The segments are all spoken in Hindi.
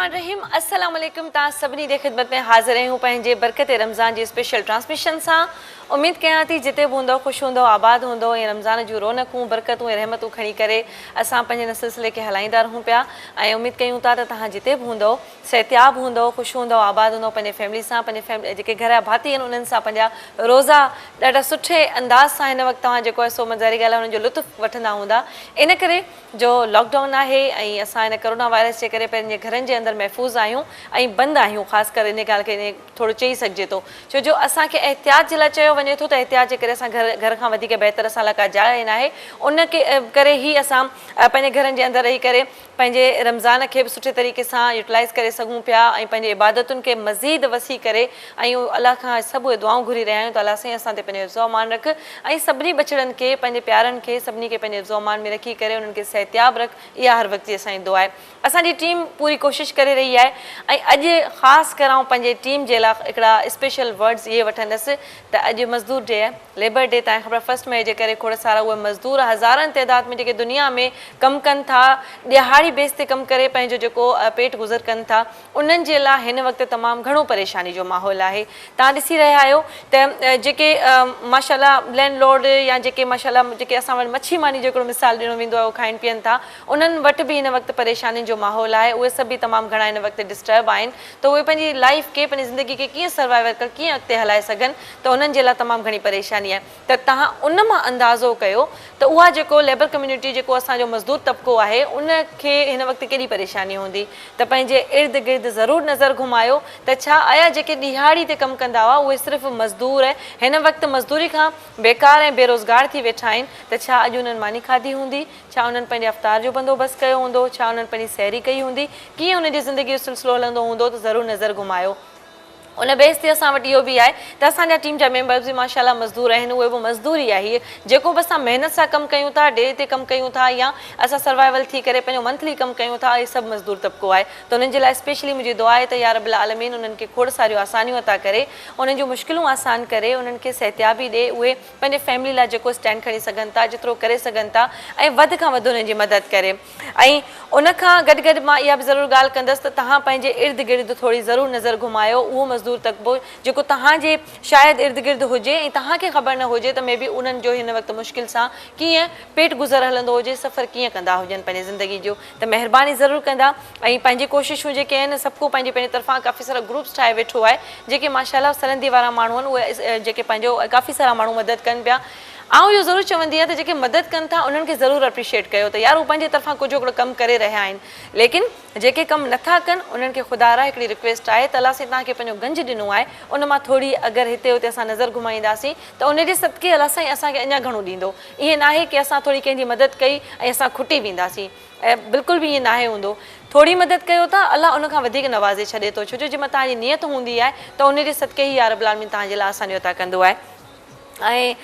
बिस्मिल्लाहिर्रहमानिर्रहीम अस्सलाम वालेकुम। तव्हां सभिनी जे ख़िदमत में हाज़िर आहियूं पंहिंजे बरकत रमज़ान जी स्पेशल ट्रांसमिशन सां। उम्मीद कयां थी जिते बि हूंदो ख़ुशि हूंदो आबाद हूंदो ऐं रमज़ान जूं रौनकूं बरकतूं ऐं रहमतूं खणी करे असां पंहिंजे हिन सिलसिले खे हलाईंदा रहूं पिया ऐं उम्मीद कयूं था त तव्हां जिते बि हूंदो सिहतयाब हूंदो ख़ुशि हूंदो आबाद हूंदो पंहिंजे फैमिली सां पंहिंजे जेके घर जा भाती आहिनि उन्हनि सां पंहिंजा रोज़ा ॾाढा सुठे अंदाज़ सां हिन वक़्तु तव्हां जेको आहे सो मज़ारी ॻाल्हि आहे हुननि जो लुत्फ़ वठंदा हूंदा। इन करे जो लॉकडाउन आहे ऐं असां हिन कोरोना वायरस जे करे पंहिंजे घरनि जे अंदरि महफ़ूज़ आहियूं ऐं बंदि आहियूं। ख़ासि करे इन ॻाल्हि खे थोरो चई सघिजे थो छो जो असांखे एहतियात जे लाइ चयो वञे थो त एहतियात जे करे असां घर खां वधीक बहितर असां लाइ का जाइ न आहे। उन करे ई असां पंहिंजे घरनि जे अंदरि रही करे पंहिंजे रमज़ान खे बि सुठे तरीक़े सां यूटिलाइज़ करे सघूं पिया ऐं पंहिंजे इबादतुनि खे मज़ीद वसी करे ऐं अलाह खां सभु दुआऊं घुरी रहिया आहियूं त अलाह साईं असां ते पंहिंजो हिफ़्ज़ो अमान रख ऐं सभिनी बचड़नि खे पंहिंजे प्यारनि खे सभिनी खे पंहिंजे हिफ़्ज़ो अमान में रखी करे उन्हनि खे सिहतयाब रख। इहा हर वक़्तु जी असांजी दुआ आहे। असांजी टीम पूरी कोशिशि करे रही आहे ऐं अॼु ख़ासि कर आउं पंहिंजे टीम जे लाइ हिकिड़ा स्पेशल वर्ड्स इहे वठंदसि त अॼु मज़दूर डे आहे, लेबर डे। तव्हांखे ख़बर फर्स्ट मई जे करे खोड़ सारा उहे मज़दूर हज़ारनि तइदाद में जेके दुनिया में कमु कनि था, ॾिहाड़ी बेस ते कमु करे पंहिंजो जेको पेट गुज़र कनि था, उन्हनि जे लाइ हिन वक़्तु तमामु घणो परेशानी जो माहौल आहे। तव्हां ॾिसी रहिया आहियो त जेके माशाल्लाह लैंडलॉर्ड या जेके माशाल्लाह जेके असां वटि मच्छी मानी जो हिकिड़ो मिसाल ॾिनो वेंदो आहे उहो खाइनि पीअनि था, उन्हनि वटि बि हिन वक़्तु परेशानी जो माहौल आहे। उहे सभु बि तमामु घणा हिन वक़्तु डिस्टर्ब आहिनि त उहे पंहिंजी लाइफ खे पंहिंजी ज़िंदगी खे कीअं सर्वाइव कर कीअं अॻिते हलाए सघनि त उन्हनि जे लाइ तमामु घणी परेशानी आहे। त तव्हां उन मां अंदाज़ो कयो त उहा जेको लेबर कम्यूनिटी जेको असांजो मज़दूर तबिको आहे उनखे हिन वक़्तु केॾी परेशानी हूंदी त पंहिंजे इर्द गिर्द ज़रूरु नज़र घुमायो त छा आया जेके ॾिहाड़ी ते कमु कंदा हुआ उहे सिर्फ़ु मज़दूर हिन वक़्तु मज़दूरी खां बेकार ऐं बेरोज़गार थी वेठा आहिनि त छा अॼु उन्हनि मानी खाधी हूंदी, छा उन्हनि पंहिंजे अफ़्तार जो बंदोबस्तु कयो हूंदो, छा उन्हनि पंहिंजी सैरी कई हूंदी, कीअं उनजी ज़िंदगी जो सिलसिलो हलंदो हूंदो त ज़रूरु नज़र घुमायो। उन बेस ते असां वटि इहो बि आहे त असांजा टीम जा मेंबर्स बि माशाल्लाह मज़दूर आहिनि। उहे बि मज़दूरी आहे हीअ जेको बि असां महिनत सां कमु कयूं था, डे ते कमु कयूं था या असां सर्वाइवल थी करे पंहिंजो मंथली कमु कयूं था, इहे सभु मज़दूर तबिको आहे। त उन्हनि जे लाइ स्पेशली मुंहिंजी दुआ आहे त या रब्बुल आलमीन उन्हनि खे खोड़ सारियूं आसानियूं अता करे, उन्हनि जूं मुश्किलूं आसान करे, उन्हनि खे सिहतयाबी ॾे, उहे पंहिंजे फैमिली लाइ जेको स्टैंड खणी सघनि था, जेतिरो करे सघनि था ऐं वधि खां वधि उन्हनि जी मदद करे। ऐं उनखां गॾु गॾु मां इहा बि ज़रूरु ॻाल्हि कंदसि त तव्हां पंहिंजे इर्द गिर्द थोरी ज़रूरु नज़र घुमायो। उहो मज़दूर तबिको जेको तव्हांजे शायदि इर्द गिर्द हुजे ऐं तव्हांखे ख़बर न हुजे त मे बी उन्हनि जो हिन वक़्तु मुश्किल सां कीअं पेट गुज़र हलंदो हुजे, सफ़र कीअं कंदा हुजनि पंहिंजी ज़िंदगी जो, त महिरबानी ज़रूरु कंदा। ऐं पंहिंजी कोशिशूं जेके आहिनि सभु को पंहिंजे पंहिंजे तरफ़ां काफ़ी सारा ग्रुप्स ठाहे वेठो आहे जेके माशाल्लाह सलंदी वारा माण्हू आहिनि उहे जेके पंहिंजो काफ़ी सारा माण्हू मदद कनि पिया। आउं इहो ज़रूरु चवंदी आहियां त जेके मदद कनि था उन्हनि खे ज़रूरु अप्रिशिएट कयो त यार उहे पंहिंजे तरफ़ां कुझु हिकिड़ो कमु करे रहिया आहिनि, लेकिन जेके कमु नथा कनि उन्हनि खे ख़ुदा रा हिकिड़ी रिक्वेस्ट आहे त अलाह साईं तव्हांखे पंहिंजो गंज ॾिनो आहे, उन मां थोरी अगरि हिते हुते असां नज़र घुमाईंदासीं त उनजे सदके अलाह साईं असांखे अञा घणो ॾींदो। ईअं न आहे की असां थोरी कंहिंजी मदद कई ऐं असां खुटी वेंदासीं, ऐं बिल्कुलु बि ईअं न आहे हूंदो। थोरी मदद कयो था अलाह उन खां वधीक नवाज़े छॾे थो, छो जो जंहिंमें तव्हांजी नियत हूंदी आहे त उनजे सदके ई या रब्बुल आलमीन तव्हांजे लाइ आसानियूं अता कंदो आहे। ऐं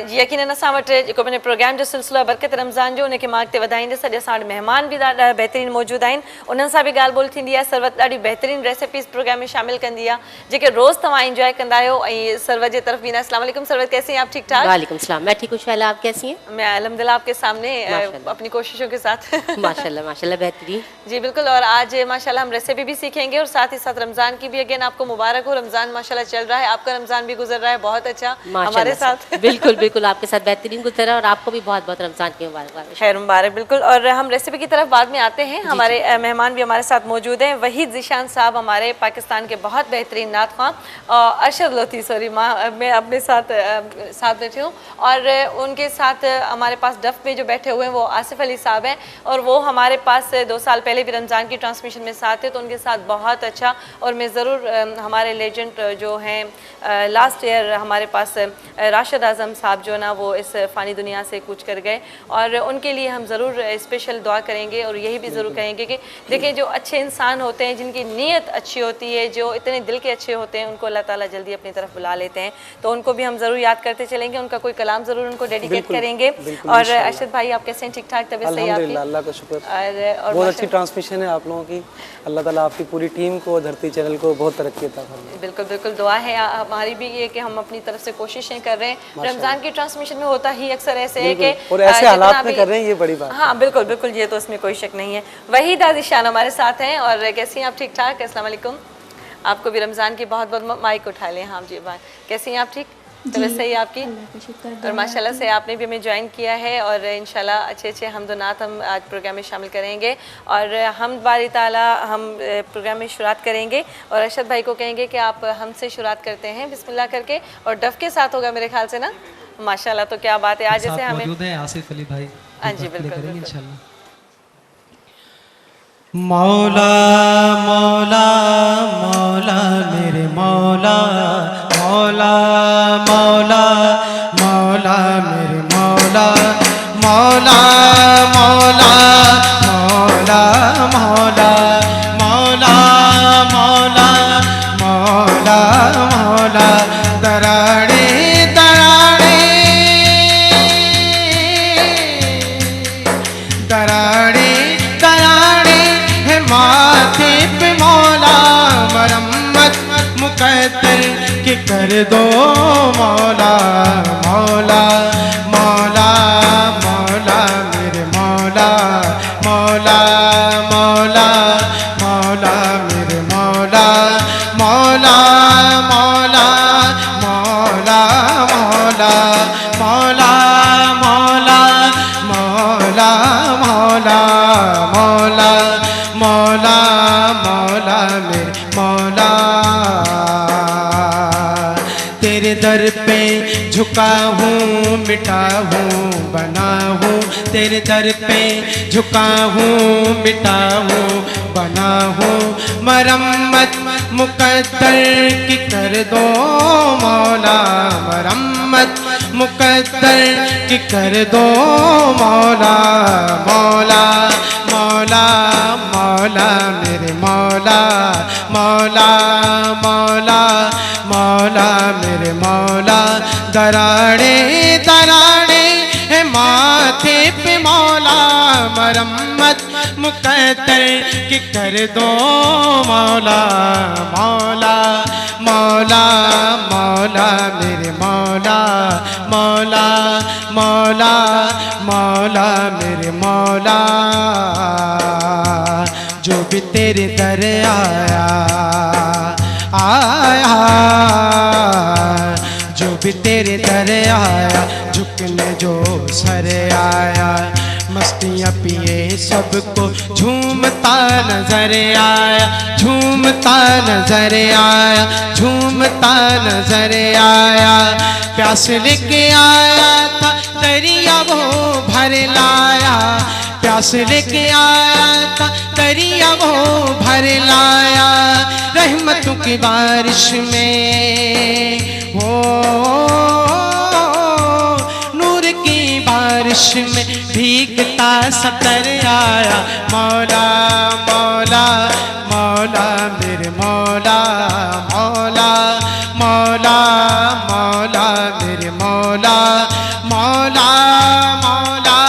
यकीनन असां वटि जेको पंहिंजे प्रोग्राम जो सिलसिलो आहे बरकत रमज़ान जो उनखे मां अॻिते वधाईंदसि। अॼु असां वटि महिमान बि ॾाढा बहितरीनु मौजूदु आहिनि, उन्हनि सां बि ॻाल्हि ॿोल थींदी आहे। सरवत ॾाढी बहितरीनु रेसिपीज़ प्रोग्राम में शामिलु कंदी आहे जेके रोज़ तव्हां इंजॉय कंदा आहियो। ऐं सरवत जे तरफ़ ईंदा। अस्सलाम वालेकुम सरवत, कैसी हैं आप? ठीक ठाक? वालेकुम सलाम, मैं ठीक हूँ शैला, आप कैसी हैं? मैं अल्हम्दुलिल्लाह आपके सामने अपनी कोशिशों के साथ माशाल्लाह माशाल्लाह बेहतरीन। जी बिल्कुल। और आज माशाल्लाह हम रेसिपी भी सीखेंगे और साथ ही साथ रमज़ान की भी अगेन आपको मुबारक हो। रमज़ान माशाल्लाह चल रहा है, आपका रमज़ान भी गुजर रहा है बहुत अच्छा हमारे साथ। बिल्कुल बिल्कुल आपके साथ बेहतरीन गुजरा और आपको भी बहुत बहुत रमज़ान की मुबारक, खैर मुबारक। बिल्कुल। और हम रेसिपी की तरफ बाद में आते हैं। हमारे मेहमान भी हमारे साथ मौजूद हैं। वहीद ज़ीशान साहब हमारे पाकिस्तान के बहुत बेहतरीन नात ख्वां, अरशद लोधी सॉरी मैं अपने साथ बैठी हूँ और उनके साथ हमारे पास डफ में जो बैठे हुए हैं वो आसिफ अली साहब हैं और वो हमारे पास 2 साल पहले भी रमज़ान की ट्रांसमिशन में साथ थे, तो उनके साथ बहुत अच्छा। और मैं ज़रूर हमारे लेजेंड जो हैं लास्ट ईयर हमारे पास राशिद आज़म साहब जो ना वो इस फ़ानी दुनिया से कूच कर गए और उनके लिए हम ज़रूर स्पेशल दुआ करेंगे और यही भी ज़रूर कहेंगे कि देखिए जो अच्छे इंसान होते हैं, जिनकी नीयत अच्छी होती है, जो इतने दिल के अच्छे होते हैं, उनको अल्लाह ताला जल्दी अपनी तरफ बुला लेते हैं। तो उनको भी हम ज़रूर याद करते चलेंगे, उनका कोई कलाम ज़रूर उनको डेडिकेट करेंगे। और अरशद भाई आप कैसे हैं? ठीक ठाक? तबीयत सही है आपकी? अल्लाह का शुक्र। और बहुत अच्छी ट्रांसमिशन है आप लोगों की। अल्लाह ताला आपकी पूरी टीम को, धरती चैनल को बहुत तरक्की अता फरमाए। बिल्कुल बिल्कुल दुआ है हमारी भी ये कि हम अपनी तरफ से कोशिशें कर रहे हैं। रमज़ान की ट्रांसमिशन में होता ही अक्सर ऐसे है कि और ऐसे हालात में कर रहे हैं, ये बड़ी बात। हाँ बिल्कुल बिल्कुल, ये तो इसमें कोई शक नहीं है। वहीद आदिशान हमारे साथ हैं। और कैसी हैं आप? ठीक ठाक? अस्सलाम वालेकुम। आपको भी रमज़ान की बहुत बहुत, माइक उठा लें। हाँ जी बात, कैसी हैं आप? ठीक तबीयत सही है आपकी? और माशाल्लाह से आपने भी हमें ज्वाइन किया है और इंशाल्लाह अच्छे अच्छे हम्दुनात हम आज प्रोग्राम में शामिल करेंगे। और हम बारी ताला हम प्रोग्राम में शुरुआत करेंगे और अरशद भाई को कहेंगे कि आप हमसे शुरुआत करते हैं बिस्मिल्लाह करके, और डफ के साथ होगा मेरे ख्याल से ना। माशाल्लाह, तो क्या बात है। आज जैसे हमें मौजूद है आसिफ अली भाई। हाँ जी बिल्कुल इंशाल्लाह। मौला मौला मौला मेरे मौला, मौला मौला मौला मेरे मौला, मौला मौला मौला मौला मौला मौला मौला मौला दराड़े दराड़े दराड़े दराड़े है माथे पे मौला, मरम्मत मुकद्दर के कर दो मौला, मौला मौला मौला मेरे मौला, मौला मौला मौला मेरे मौला, मौला मौला मौला मौला मौला मौला मौला मौला मौला मौला मौला मेरे मौला। तेरे दर पे झुका हूँ, मिटा हूँ, बना हूँ, तेरे दर पे झुका हूँ, मिटा हूँ, बना हूँ, मरम्मत मुकद्दर की कर दो मौला, मरम्मत मुकद्दर की कर दो मौला, मौला मौला मौला मेरे मौला, मौला मौला मौला मेरे मौला दराड़े दराड़े है माथे पे मौला, मरम्मत मुकद्दर की कर दो मौला, मौला मौला मौला मेरे मौला, मौला मौला मौला मेरे मौला। जो भी तेरे दर आया आया, जो भी तेरे दर आया, झुकने जो सर आया, मस्तियाँ पिए सबको झूमता नजर आया, झूमता नजर आया, झूमता नजर आया, प्यास लेके आया था दरिया वो भर लाया, प्यास लेके आया था दरिया वो भर लाया, रहमतों की बारिश में हो नूर की बारिश में भीगता सतर आया, मौला मौला मौला मेरे मौला, मौला मौला मौला मेरे मौला, मौला मौला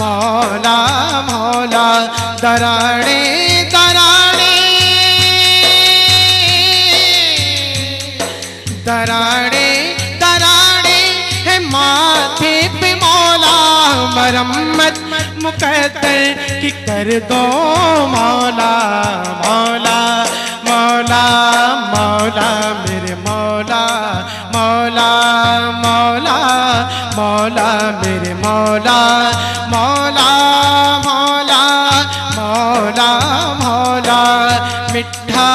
मौला मौला दराड़े दराड़े दराड़े दराड़े है माथे पे मौला, मरम्मत मुकद्दर की कर दो मौला, मौला मौला मौला मेरे मौला, मौला मौला मौला मेरे मौला, मौला मौला मौला मौला मिठा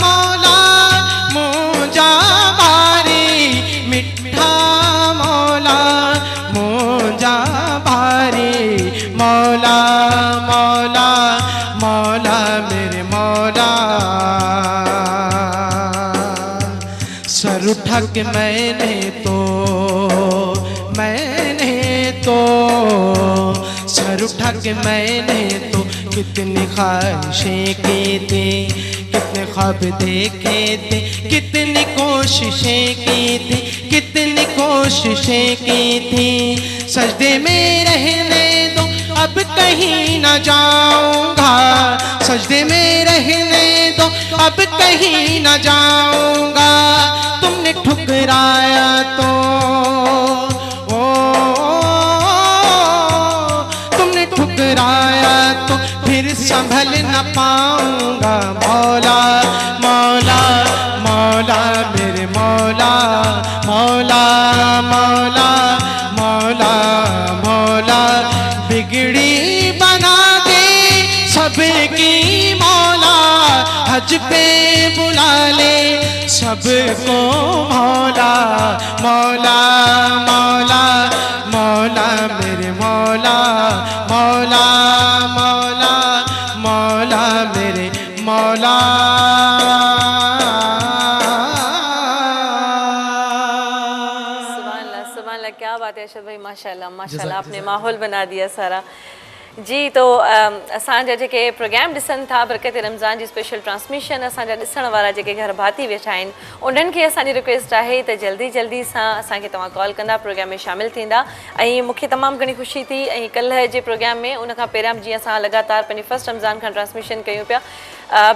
मौला मुझा भारी, मिठा मौला मुझा भारी, मौला मौला मौला मेरे मौला। सर उठा के मैंने तो सर उठा के मैंने तो कितनी ख्वाहिशें की थी, कितने ख्वाब देखे थे, कितनी कोशिशें की थी, कितनी कोशिशें की थी, सजदे में रहने दो अब कहीं न जाऊंगा, सजदे में रहने दो अब कहीं न जाऊंगा, तुमने पे बुला ले सबको मौला मौला मौला मौला मेरे मौला मौला मौला मौला मेरे मौला। सुभान अल्लाह, क्या बात है अरशद भाई, माशाल्लाह माशाल्लाह, आपने माहौल बना दिया सारा। जी, तो असांजा जेके प्रोग्राम ॾिसनि था बरकत रमज़ान जी स्पेशल ट्रांसमिशन, असांजा ॾिसण वारा जेके घर भाती वेठा आहिनि उन्हनि खे असांजी रिक्वेस्ट आहे त जल्दी जल्दी सां असांखे तव्हां कॉल कंदा, प्रोग्राम में शामिलु थींदा। ऐं मूंखे तमामु घणी ख़ुशी थी, ऐं कल्ह जे प्रोग्राम में उनखां पहिरियां जीअं असां लगातार पंहिंजी फर्स्ट रमज़ान खां ट्रांसमिशन कयूं पिया,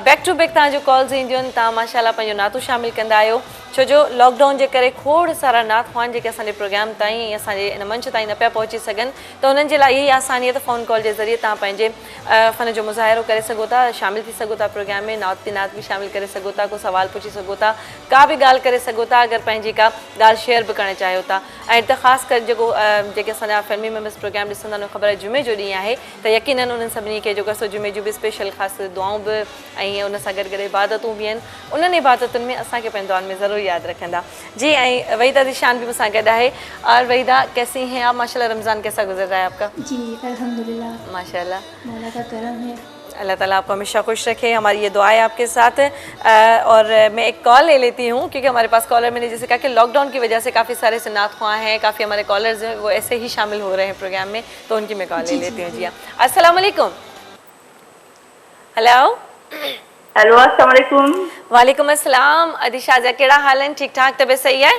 बैक टू बैक तव्हांजो कॉल्स ईंदियूं आहिनि, तव्हां माशाल्लाह पंहिंजो नातो शामिलु कंदा आहियो। छो जो लॉकडाउन जे करे खोड़ सारा नात ख़्वान जेके असांजे प्रोग्राम ताईं असांजे इन मंच ताईं न पिया पहुची सघनि, त उन्हनि जे लाइ इहा ई आसानियत फ़ोन कॉल जे ज़रिए तव्हां पंहिंजे फ़न जो मुज़ाहिरो करे सघो था, शामिलु थी सघो था प्रोग्राम में, नात बि शामिलु करे सघो था, को सुवाल पुछी सघो था, का बि ॻाल्हि करे सघो था, अगरि पंहिंजी का ॻाल्हि शेयर बि करणु चाहियो था। ऐं त ख़ासि करे जेके असांजा फैमिली मेम्बर्स प्रोग्राम ॾिसंदा आहिनि, ख़बर आहे जुमे जो ॾींहुं आहे, त यकीननि उन्हनि सभिनी खे जेको असां जुमे जूं बि स्पेशल ख़ासि दुआऊं बि ऐं उन सां गॾु इबादतूं बि आहिनि, उन्हनि इबादतुनि में असांखे पंहिंजे दुआनि में ज़रूरु यादि रखंदा। जी, ऐं वहीदा ज़ीशान भी मुझसे गॾु आहे। और वहीदा, कैसी हैं आप? माशाल्लाह रमज़ान कैसा गुजर रहा है आपका? जी अल्हम्दुलिल्लाह, माशाल्लाह, मौला का करम है। अल्लाह ताला आपको हमेशा खुश रखे, हमारी ये दुआ है आपके साथ। और मैं एक कॉल ले लेती हूँ, क्योंकि हमारे पास कॉलर, मैंने जैसे कहा कि लॉकडाउन की वजह से काफ़ी सारे सिनात ख्वाह हैं, काफ़ी हमारे कॉलर्स हैं वो ऐसे ही शामिल हो रहे हैं प्रोग्राम में, तो उनकी मैं कॉल ले लेती हूँ। जी हाँ, अस्सलाम वालेकुम। हेलो हेलो, अस्सलाम वालेकुम। वालेकुम अस्सलाम। अदिशाज़ा, कहिड़ा हाल आहिनि? ठीक ठाक, तबियत सही आहे?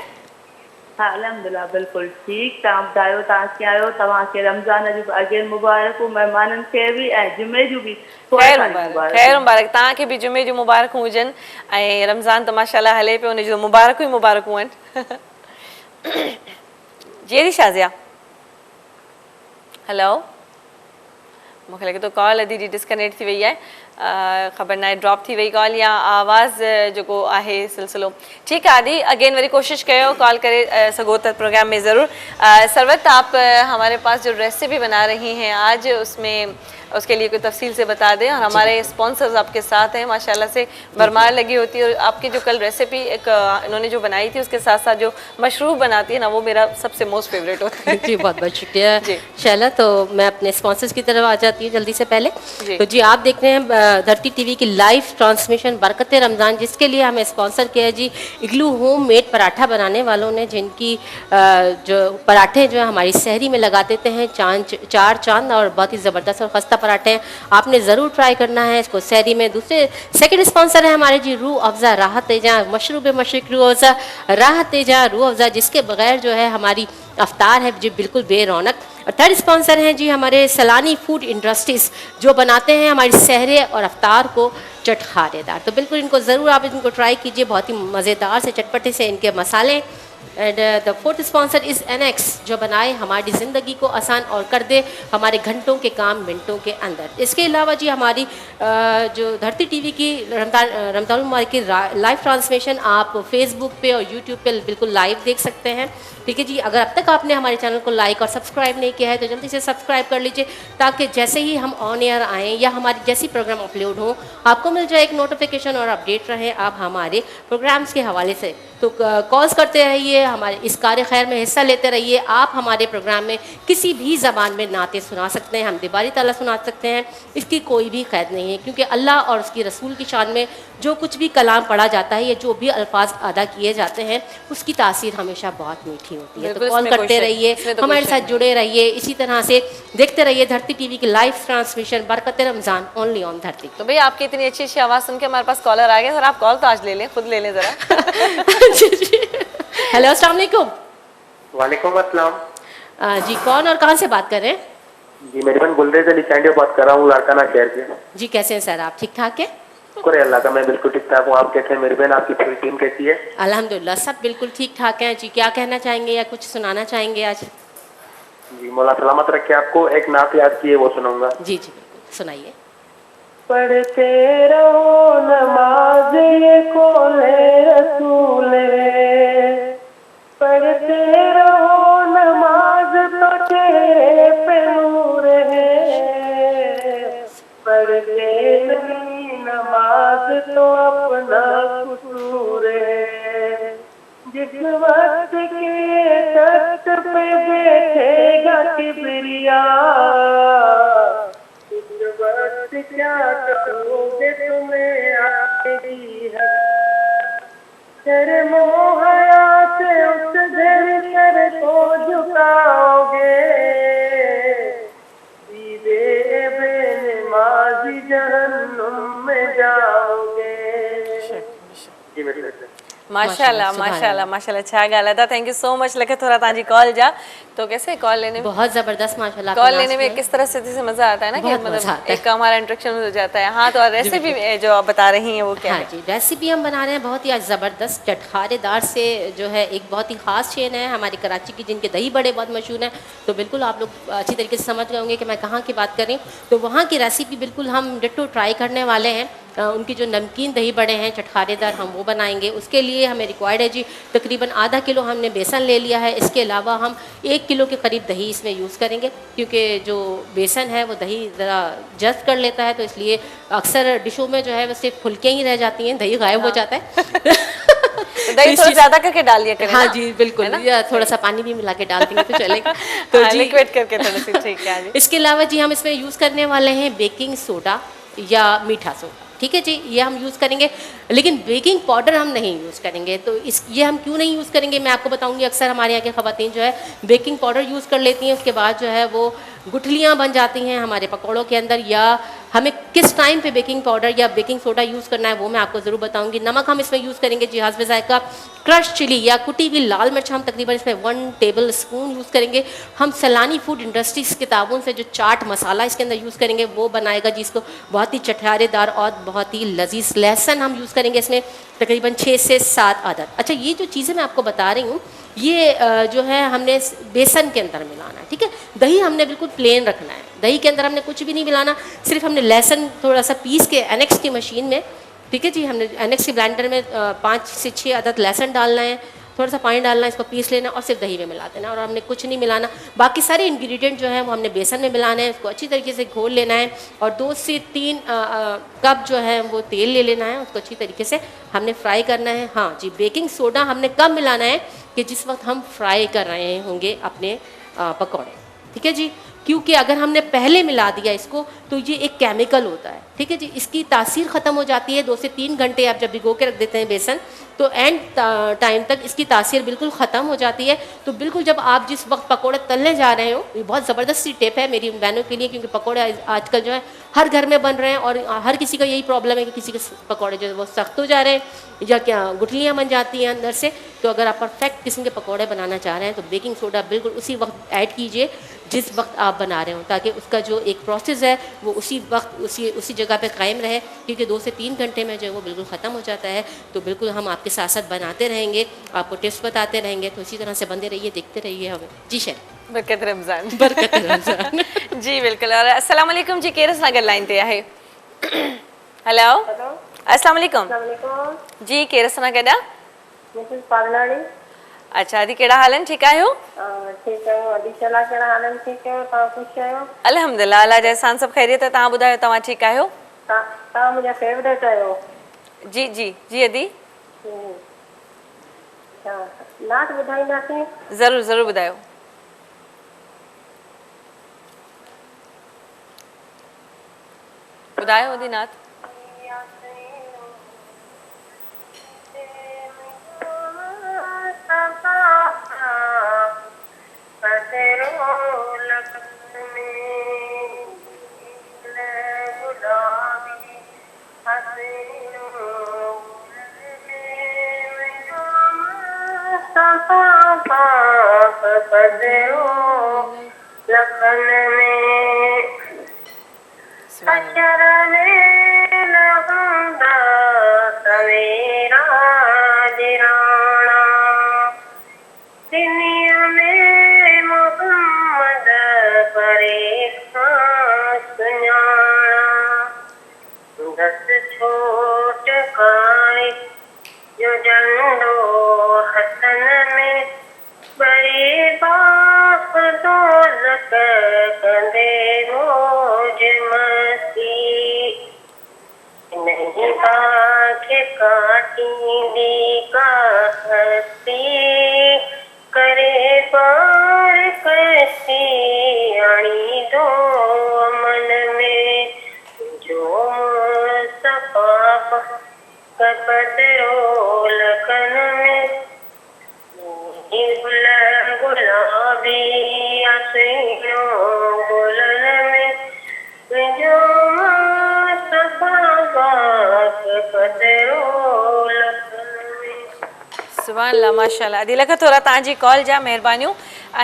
हाँ अल्हम्दुलिल्लाह, बिल्कुल ठीक। तव्हां ॿुधायो, तव्हां कीअं आहियो? तव्हांखे रमज़ान जूं अॻे मुबारकूं, महिमाननि खे बि ऐं जुमे जूं बि ख़ैर मुबारक, ख़ैर मुबारक। तव्हांखे बि जुमे जूं मुबारकूं हुजनि, ऐं रमज़ान त माशाल्लाह हले पियो, उन जूं मुबारकूं ई मुबारकूं आहिनि। जी शाज़िया, हेलो, मूंखे लॻे थो कॉल अधी डिस्कनेक्ट थी वई आहे, ख़बर न आहे ड्रॉप थी वई कॉल या आवाज़ जेको आहे सिलसिलो। ठीकु आहे आदि, अगेन वरी कोशिशि कयो, कॉल करे सघो त प्रोग्राम में ज़रूर। सरवत, आप हमारे पास जो रेसिपी बना रही हैं आज, उसमें उसके लिए कोई तफसील से बता दें, और हमारे स्पॉन्सर्स आपके साथ हैं, माशाल्लाह से भरमार लगी होती है। और आपकी जो कल रेसिपी एक इन्होंने जो बनाई थी, उसके साथ साथ जो मशरूब बनाती है ना, वो मेरा सबसे मोस्ट फेवरेट होता है। जी, बहुत बहुत शुक्रिया शैला। तो मैं अपने स्पॉन्सर्स की तरफ आ जाती हूँ जल्दी से पहले। तो जी, आप देख रहे हैं धरती टीवी की लाइव ट्रांसमिशन बरकत रमज़ान, जिसके लिए हमें स्पॉन्सर किया है जी इग्लू होम मेड पराठा बनाने वालों ने, जिनकी जो पराठे जो है हमारी सहरी में लगा देते हैं चार चांद, और बहुत ही ज़बरदस्त और खस्ता पराठे हैं, आपने ज़रूर ट्राई करना है इसको सहरी में। सेकंड स्पॉन्सर है हमारे जी रूह अफ़ज़ा राहत तेजा, मशरूब मशरक़ रूह अफ़ज़ा राहत तेजा रूह अफ़ज़ा, जिसके बगैर जो है हमारी अफ्तार है जी बिल्कुल बेरौनक। और थर्ड स्पॉन्सर हैं जी हमारे सलानी फूड इंडस्ट्रीज़, जो बनाते हैं हमारी सहरे और अफ्तार को चटखारेदार। तो बिल्कुल इनको ज़रूर आप इनको ट्राई कीजिए, बहुत ही मज़ेदार से चटपटे से इनके मसाले। And the fourth sponsor is NX, जो बनाए हमारी ज़िंदगी को आसान और कर दे हमारे घंटों के काम मिनटों के अंदर। इसके अलावा जी हमारी जो धरती टीवी की रमज़ान मुबारक की लाइव ट्रांसमिशन आप फेसबुक पे और यूट्यूब पे बिल्कुल लाइव देख सकते हैं। ठीक है जी, अगर अब तक आपने हमारे चैनल को लाइक और सब्सक्राइब नहीं किया है तो जल्दी से सब्सक्राइब कर लीजिए, ताकि जैसे ही हम ऑन एयर आएँ या हमारी जैसी प्रोग्राम अपलोड हो, आपको मिल जाए एक नोटिफिकेशन और अपडेट रहें आप हमारे प्रोग्राम्स के हवाले से। तो कॉल्स करते रहिए, हमारे इस कार्य खैर में हिस्सा लेते रहिए। आप हमारे प्रोग्राम में किसी भी ज़बान में नाते सुना सकते हैं, हम दिवाली ताला सुना सकते हैं, इसकी कोई भी क़ैद नहीं है, क्योंकि अल्लाह और उसकी रसूल की शान में जो कुछ भी कलाम पढ़ा जाता है या जो भी अल्फाज अदा किए जाते हैं, उसकी तासीर हमेशा बहुत मीठी होती है। तो कॉल करते रहिए, हमारे साथ जुड़े रहिए, इसी तरह से देखते रहिए धरती टीवी की लाइव ट्रांसमिशन बरकत रमज़ान, ओनली ऑन धरती। तो भैया, आपकी इतनी अच्छी अच्छी आवाज़ सुन के हमारे पास कॉलर आ गए, सर आप कॉल तो आज ले लें, खुद ले लें ज़रा। हेलो, अस्सलाम वालेकुम। वालेकुम अस्सलाम। जी, कौन और कहाँ से बात कर रहे हैं? जी, मेरी बहन गुलरेज अली चांडिया बात कर रहा हूँ, लाड़काना शहर से। जी, कैसे हैं सर आप? ठीक ठाक है? शुक्र है अल्लाह का, मैं बिल्कुल ठीक ठाक हूँ। आप कैसे हैं मेरी बहन? आपकी पूरी टीम कैसी है? अल्हम्दुलिल्लाह, सब बिल्कुल ठीक ठाक हैं। जी, क्या कहना चाहेंगे या कुछ सुनाना चाहेंगे आज? जी, मौला सलामत रखे आपको। एक नात याद की है, वो सुनाऊंगा। जी जी, बिल्कुल सुनाइए। पढ़ते रहो नमाज कोले रसूले, पढ़ते रहो नमाज तो चेहरे पे नूर है, पढ़ते नहीं नमाज तो फिर मोहया से उस घर सर को झुकाओगे, सीधे बेनमाजी जहन्नुम में जाओगे। जी मेरी माशाल्लाह माशाल्लाह माशाल्लाह छा ॻाल्हि था। थैंक यू सो मच लखे थोड़ा तव्हांजी कॉल जा। तो कैसे कॉल लेने में बहुत जबरदस्त माशाल्लाह। कॉल लेने में किस तरह से मजा आता है ना, कि मतलब एक हमारा इंटरेक्शन हो जाता है। हाँ, तो रेसिपी जो आप बता रही हैं वो क्या है? हाँ जी, रेसिपी हम बना रहे हैं बहुत ही आज ज़बरदस्त चटखारेदार से, जो है एक बहुत ही ख़ास चेन है हमारी कराची की जिनके दही बड़े बहुत मशहूर हैं। तो बिल्कुल आप लोग अच्छी तरीके से समझ गए होंगे कि मैं कहाँ की बात कर रही हूँ। तो वहाँ की रेसिपी बिल्कुल हम डिट्टो ट्राई करने वाले हैं। उनकी जो नमकीन दही बड़े हैं चटखारेदार, हम वो बनाएंगे। उसके लिए हमें रिक्वायर्ड है जी तकरीबन आधा किलो हमने बेसन ले लिया है। इसके अलावा हम 1 किलो के करीब दही इसमें यूज़ करेंगे, क्योंकि जो बेसन है वो दही ज़रा जज़्ब कर लेता है। तो इसलिए अक्सर डिशों में जो है वो सिर्फ फुलके ही रह जाती हैं, दही गायब हो जाता है। तो दही थोड़ा ज़्यादा करके डाल दिया करें। हाँ जी बिल्कुल, या थोड़ा सा पानी भी मिला के डाल देंगे तो चलेगा। तो जी लिक्विड करके थोड़ी सी, ठीक है जी। इसके अलावा जी हम इसमें यूज़ करने वाले हैं बेकिंग सोडा या मीठा सोडा, ठीक है जी, ये हम यूज़ करेंगे। लेकिन बेकिंग पाउडर हम नहीं यूज़ करेंगे। तो ये हम क्यों नहीं यूज़ करेंगे मैं आपको बताऊंगी। अक्सर हमारे यहाँ की ख़वातीन जो है बेकिंग पाउडर यूज़ कर लेती हैं, उसके बाद जो है वो गुठलियाँ बन जाती हैं हमारे पकौड़ों के अंदर। या हमें किस टाइम पे बेकिंग पाउडर या बेकिंग सोडा यूज़ करना है वो मैं आपको ज़रूर बताऊंगी। नमक हम इसमें यूज़ करेंगे जी हस्ब ज़ायक़ा। क्रश चिली या कुटी हुई लाल मिर्च हम तकरीबन इसमें 1 टेबल स्पून यूज़ करेंगे। हम सैलानी फूड इंडस्ट्रीज़ किताबों से जो चाट मसाला इसके अंदर यूज़ करेंगे वो बनाएगा जी इसको बहुत ही चटखारेदार और बहुत ही लजीज। लहसुन हम यूज़ करेंगे इसमें तकरीबन 6 से 7 अदद। अच्छा, ये जो चीज़ें मैं आपको बता रही हूँ ये जो है हमने बेसन के अंदर मिलाना है, ठीक है। दही हमने बिल्कुल प्लेन रखना है, दही के अंदर हमने कुछ भी नहीं मिलाना। सिर्फ हमने लहसुन थोड़ा सा पीस के एनेक्स की मशीन में, ठीक है जी, हमने एनेक्स की ब्लेंडर में 5 से 6 अदद लहसुन डालना है, थोड़ा सा पानी डालना है, इसको पीस लेना और सिर्फ दही में मिला देना। और हमने कुछ नहीं मिलाना। बाकी सारे इंग्रेडिएंट जो है वो हमने बेसन में मिलाना है, उसको अच्छी तरीके से घोल लेना है। और 2 से 3 कप जो है वो तेल ले लेना है, उसको अच्छी तरीके से हमने फ्राई करना है। हाँ जी, बेकिंग सोडा हमने कब मिलाना है कि जिस वक्त हम फ्राई कर रहे होंगे अपने पकौड़े, ठीक है जी। क्योंकि अगर हमने पहले मिला दिया इसको तो ये एक केमिकल होता है, ठीक है जी, इसकी तासीर ख़त्म हो जाती है। 2 से 3 घंटे आप जब भिगो के रख देते हैं बेसन तो एंड टाइम तक इसकी तासीर बिल्कुल ख़त्म हो जाती है। तो बिल्कुल जब आप जिस वक्त पकोड़े तलने जा रहे हो, ये बहुत ज़बरदस्त सी टिप है मेरी उन बहनों के लिए, क्योंकि पकोड़े आजकल जो है हर घर में बन रहे हैं और हर किसी का यही प्रॉब्लम है कि किसी के पकोड़े जो है वो सख्त हो जा रहे हैं या क्या गुठलियाँ बन जाती हैं अंदर से। तो अगर आप परफेक्ट किस्म के पकोड़े बनाना चाह रहे हैं तो बेकिंग सोडा बिल्कुल उसी वक्त ऐड कीजिए जिस वक्त आप बना रहे हो, ताकि उसका जो एक प्रोसेस है वो उसी वक्त उसी जगह पे कायम रहे। क्योंकि 2 से 3 घंटे में जो है वो बिल्कुल ख़त्म हो जाता है। तो बिल्कुल हम आपके साथ साथ बनाते रहेंगे, आपको टिप्स बताते रहेंगे। तो इसी तरह से बंदे रहिए, देखते रहिए हमें। जी शेर बरकत रमज़ान। बरकत रमज़ान। जी बिल्कुल। और अस्सलाम वालेकुम जी, केरस नगर लाइन ते आहे। हेलो अस्सलाम वालेकुम जी, केरस नगर ॾा मिसिस पागलाणी। अच्छा दी, कहिड़ा हाल आहिनि? ठीकु आहियो? ठीकु आहियूं। अदीशला कहिड़ा हाल आहिनि? ठीकु आहियो, तव्हां ख़ुशि आहियो? अल्हम्दुलिल्लाह, अल्लाह जा एहसान, सभु ख़ैरियत। तव्हां ॿुधायो, तव्हां ठीकु आहियो? तव्हां मुंहिंजा फेवरेट आहियो। जी जी जी अदी, नात ॿुधाईंदासीं? ज़रूरु ज़रूरु ॿुधायो। ॿुधायो अदी नात। लखन में अशर में लहंदा सवेरा दिराना, दुनिया में मोहम्मद परे सुनाना। 10 छोट खाए जो जंदो हसन में बड़ी बाप दौलत कंदे रोज मस्ती। नहीं आंखें काटी दी का हस्ती, करे पार कैसी आनी दो मन में। जो सपाप कपतरो लखन सीनो बुलन में जो सुभान अल्लाह माशाल्लाह दिल खां थोरा तव्हांजी कॉल जा महिरबानियूं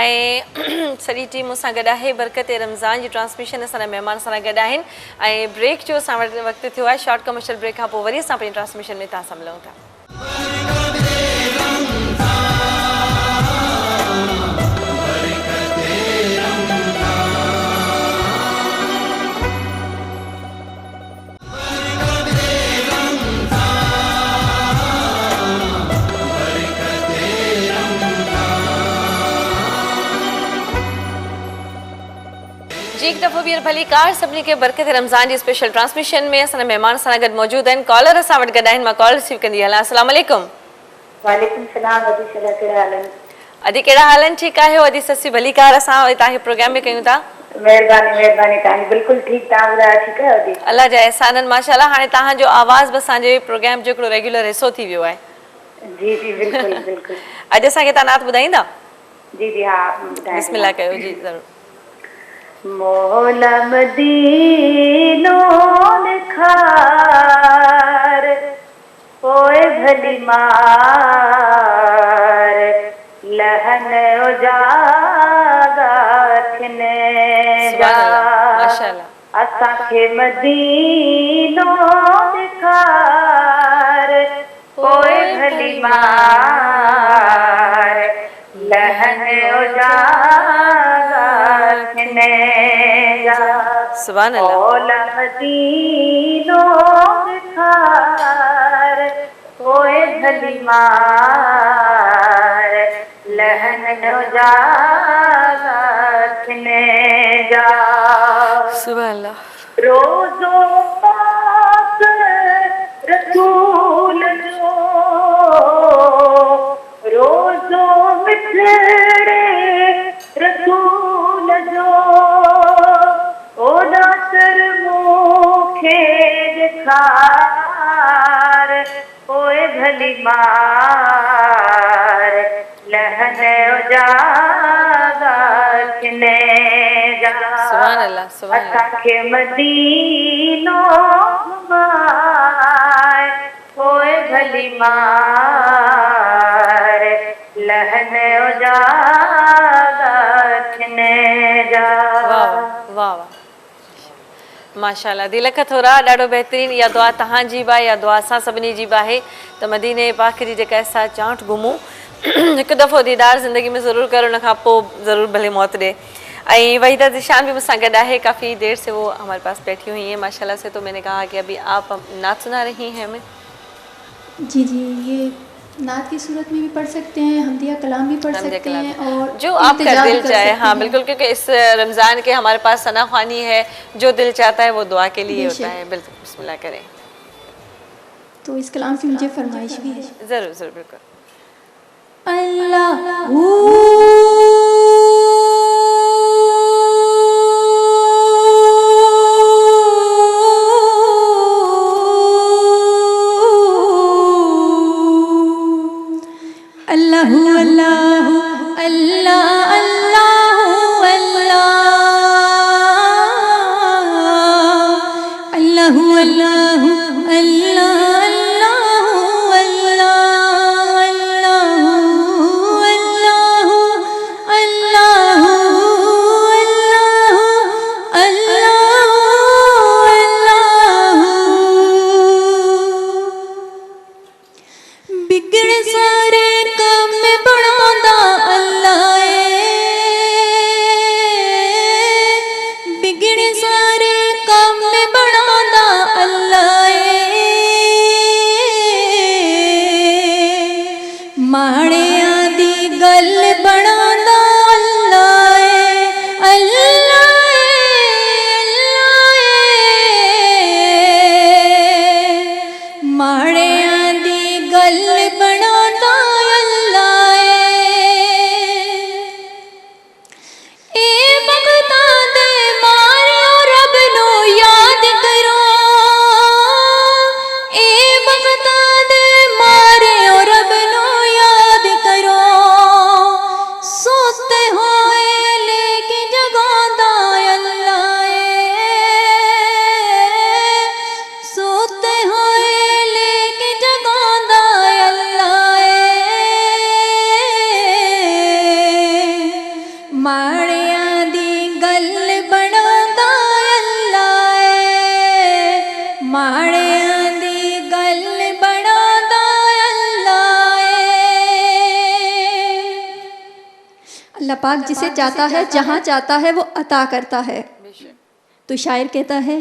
ऐं सॼी टीम मूंसां गॾु आहे बरकत रमज़ान जी ट्रांसमिशन असांजा महिमान असां सां गॾु आहिनि ऐं ब्रेक जो असां वटि वक़्तु थियो आहे शॉर्ट कमर्शियल ब्रेक खां पोइ वरी असां पंहिंजी ट्रांसमिशन में तव्हां सां मिलूं था। एक दफ़ो ॿीहर भली कार सभिनी खे बरकत रमज़ान जी स्पेशल ट्रांसमिशन में असांजा महिमान असां सां गॾु मौजूदु आहिनि कॉलर असां वटि गॾु आहिनि मां कॉल रिसीव कंदी हलां अस्सलाम वालेकुम। वालेकुम सलाम अदी सला कहिड़ा हाल आहिनि? अदी कहिड़ा हाल आहिनि? ठीकु आहे अदी ससी भली कार असां तव्हांखे प्रोग्राम में कयूं था। महिरबानी महिरबानी तव्हांजी बिल्कुलु ठीकु तव्हां ॿुधायो ठीकु आहे अदी? अल्लाह जा एहसान आहिनि माशाल्लाह। हाणे तव्हांजो आवाज़ बि असांजे प्रोग्राम जो हिकिड़ो रेगुलर हिसो थी वियो आहे। जी जी बिल्कुलु बिल्कुलु। अॼु असांखे तव्हां नात ॿुधाईंदा? जी जी हा ॿुधायो। बिस्मिल्लाह कयो जी ज़रूरु। मौला मदीनो लिखार पोए भली मार लहन उजागा थिने माशाल्लाह असांखे मदीनो लिखार पोए भली मार लहन उजागा थिने सुभान अल्लाह मौला मदीनो लिखार पोए भली मार लहन उजागा थिने जा सुभान अल्लाह रोज़ो पाक रसूल जो रोज़ो मिठड़े रसूल जो ओदा सर मूंखे ॾेखार पोइ भली मार लहन उजागा थिने जा सुभान अल्लाह सुभान अल्लाह असांखे मदीनो घुमाए पोइ भली मार लहन उजागा थिने जा। वाह वाह वाह माशाल्लाह दिल खां थोरा ॾाढो बहितरीनु इहा दुआ तव्हांजी बि आहे इहा दुआ असां सभिनी जी बि आहे त मदीने पाक जी जेका असां चांठ घुमूं हिकु दफ़ो दीदार ज़िंदगी में ज़रूरु करो उन खां पोइ ज़रूरु भले मौत ॾे। ऐं वहीदा ज़िशान भी मुझसे गड़ा है, काफ़ी देर से वो हमारे पास बैठी हुई हैं माशाल्लाह से। तो मैंने कहा कि अभी आप नात सुना रही हैं हमें। जी जी ये नात की सूरत में भी पढ़ सकते हैं, हमदिया कलाम भी पढ़ सकते हैं और जो आपका दिल चाहे। हाँ बिल्कुल, क्योंकि इस रमज़ान के हमारे पास सना ख्वानी है, जो दिल चाहता है वो दुआ के लिए होता है। बिल्कुल बिस्मिल्लाह करें। तो इस कलाम की मुझे फरमाइश भी है। ज़रूर ज़रूर बिल्कुल। अल्लाह अल्लाह पाक जिसे चाहता है जहाँ चाहता है वो अता करता है। तो शायर कहता है,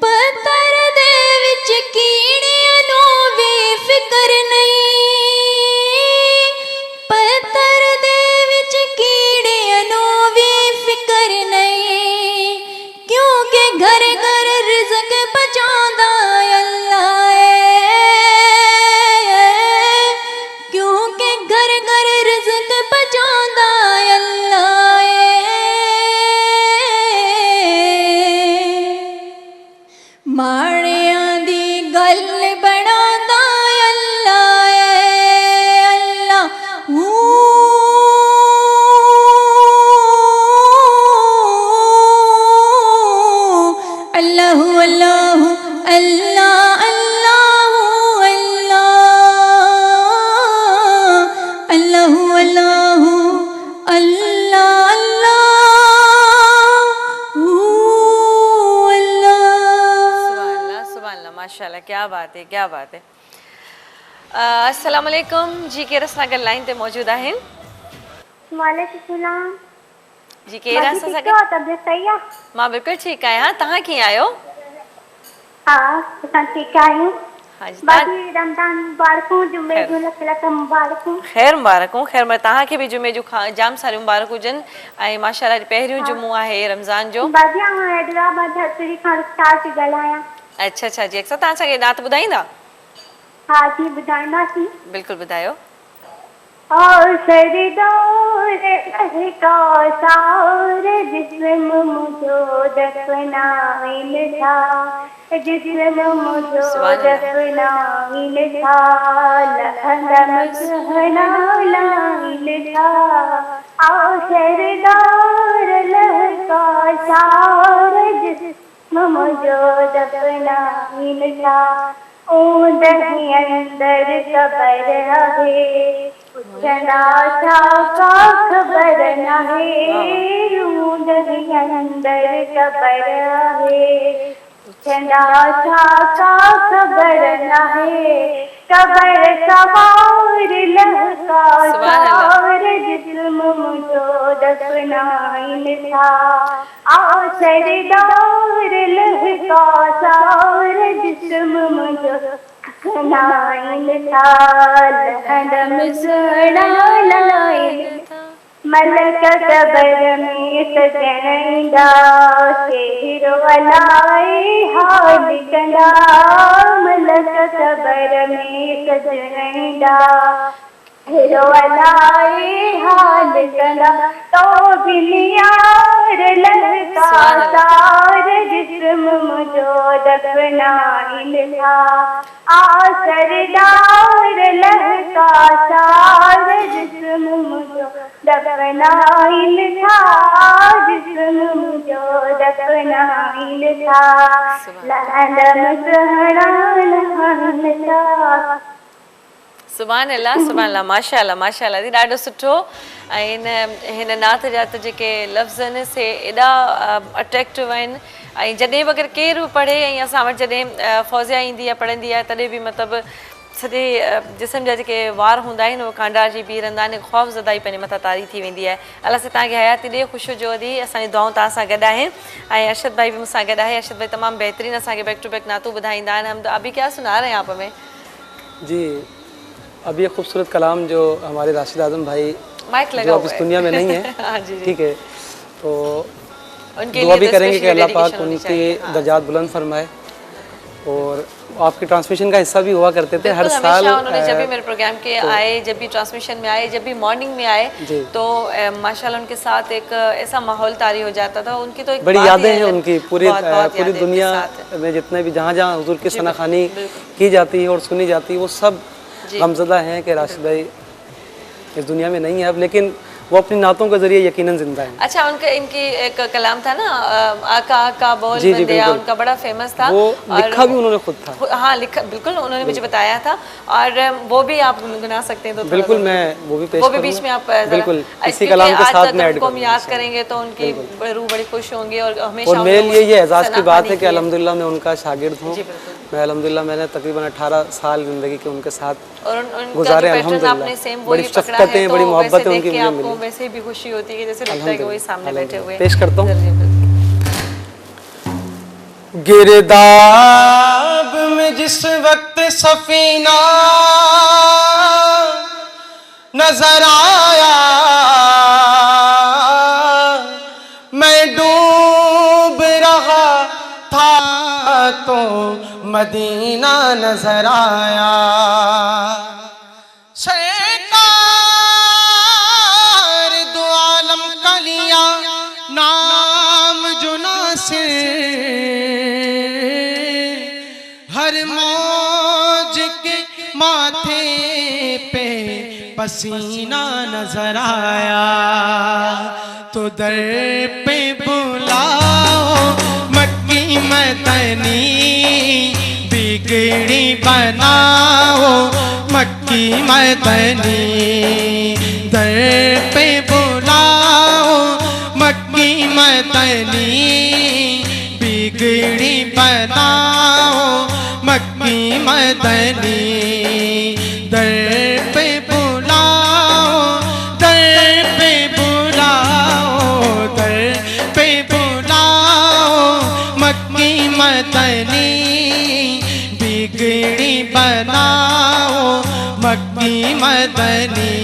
पत्थर दे विच कीड़ियां नू वी फिकर नहीं, पत्थर दे विच कीड़ियां नू वी फिकर नहीं, क्योंकि घर घर रिज़्क पहुंचांदा अल्लाह है, क्योंकि घर घर रिज़्क पहुंचांदा अल्लाह है। माड़ियां दी गल बनांदा अल्लाह है, अल्लाह अल्लाह अल्लाह अल्लाह अल्लाह अल्लाह अल्लाह माशाल्लाह, क्या बात है, क्या बात है। अस्सलाम वालेकुम जी, के रसनागर लाइन ते मौजूद आहिन। वालेकुम सलाम जी, के रस सगन तबियत सही है? मां बिल्कुल ठीक आहियां। तहां कीअं आहियो? हाँ असां ठीक आहियूं। हाँ जी, बाक़ी रमज़ान मुबारक हो, जुमे जो लख लख मुबारक हो। ख़ैर मुबारक हो। ख़ैर तहां खे भी जुमे जो जाम सारी मुबारक हुजनि ऐं माशाल्लाह पहिरियों जुमो आहे रमज़ान जो। बादिया मां हैदराबाद हथड़ी खां स्टार थी ॻाल्हायां। अच्छा अच्छा जी, अक्सर तव्हां असांखे नात ॿुधाईंदा? हाँ जी ॿुधाईंदासीं। बिल्कुलु ॿुधायो। सार जिस्म मुझो दफनाइल था, जिस्म मुझो दफनाइल था, लहदम सहनाइल था, आओ सरदार लहका सार जिस्म मुझो दफनाइल था, ऊंदही अंदर कबर है, पुछना था का खबर न है, ऊंदही अंदर कबर है, पुछना था का खबर न है, कबर सवार लहका सार जिस्म मुझो दफनाइल था, आओ सरदार लहका सार जिस्म मुझो दफनाइल था, लहदम सहनाइल था, मलक कबर में सजनदा, शेर वलाई हाल कंदा, मलक कबर में सजनदा, शेर वलाई हाल कंदा, तो बिलियार लहका सार जिस्म मुझो दफनाइल था, आ सरदार लहका सार जिस्म मुझो दफनाइल था, जिस्म मुझो दफनाइल था, लहदम सहनाइल था। सुभान अल्लाह, सुभान अल्लाह, माशाल्लाह माशाल्लाह जी, ॾाढो सुठो। ऐं हिन नात जा त जेके लफ़्ज़ आहिनि से एॾा अट्रैक्टिव आहिनि, ऐं जॾहिं बि अगरि केरु बि पढ़े ऐं असां वटि जॾहिं फ़ौज़िया ईंदी आहे पढ़ंदी आहे तॾहिं बि मतिलबु सॼे जिस्म जा जेके वार हूंदा आहिनि उहे कांडार जी बीह रहंदा आहिनि, ख़ौफ़ज़दाई पंहिंजे मथां तारी थी वेंदी आहे। अलाह से तव्हांखे हयाती ॾिए, ख़ुशि हुजो दी, असांजी दुआऊं तव्हां सां गॾु आहिनि। ऐं अर्शद भाई बि मूंसां गॾु आहे। अर्शद भाई तमामु बहितरीनु असांखे बैक टू बैक नातूं ॿुधाईंदा आहिनि। हम अभी क्या सुना रहे हैं आप हमें? जी, अब ये खूबसूरत कलाम जो हमारे राशिद आजम भाई जो अब इस दुनिया में नहीं है, ठीक है, तो दुआ भी करेंगे कि अल्लाह पाक उनकी दर्जात बुलंद फरमाए। और आपके ट्रांसमिशन का हिस्सा भी हुआ करते थे हर साल। उन्होंने जब भी मेरे प्रोग्राम के आए, जब भी ट्रांसमिशन में आए, जब भी मॉर्निंग में आए, तो माशाल्लाह उनके साथ एक ऐसा माहौल तारी हो जाता था। उनकी तो एक बड़ी यादें हैं उनकी, पूरी दुनिया में जितने भी जहाँ जहाँ हुजूर की सनाखानी की जाती है और सुनी जाती है, वो सब गमज़दा हैं कि राशिद भाई इस दुनिया में नहीं है अब, लेकिन वो अपनी नातों के जरिए यकीनन जिंदा हैं। अच्छा, उनका इनकी एक कलाम था ना, आका आका बोल बंदिया, उनका बड़ा फेमस था। वो लिखा भी उन्होंने खुद था। हाँ लिखा, बिल्कुल उन्होंने मुझे बताया था। और वो भी आप गुनगुना सकते हैं तो बिल्कुल मैं वो भी पेश करूंगा। बीच में आप बिल्कुल इसी कलाम के साथ में ऐड करूंगा। याद करेंगे तो उनकी रूह बड़ी खुश होंगी और हमेशा। और मेरे लिए ये एजाज़ की बात है कि अल्हम्दुलिल्लाह मैं उनका शागिर्द हूँ मैं अल्हम्दुलिल्लाह मैंने तकरीबन 18 साल ज़िंदगी के उनके साथ और उनका गुजारे जो पैटर्न अल्हम्दुलिल्लाह। आपने सेम बड़ी वही पकड़ा शफ़क़तें, है, बड़ी तो मोहब्बत वैसे है देख उनकी के मुझे आपको मिली। वैसे भी खुशी होती है कि जैसे लगता है कि वही सामने बैठे हुए हैं। पेश करता हूँ। जल्दी, जल्दी। गिरदाब में जिस वक्त सफीना नजर आया, मैं डूब रहा था तो मदीना नजर आया। सरकार दो आलम का लिया नाम जो नासिर, हर मौज के माथे पे पसीना नजर आया। तो दर पे बुलाओ मक्की मदनी, बिगड़ी बनाओ मक्की मदनी। दर पे बुलाओ मक्की मदनी, बिगड़ी बनाओ मक्की मदनी। दर पे बुलाओ, दर पे बुलाओ, दर पे बुलाओ मक्की मदनी, बिगड़ी बनाओ मक्की मदनी।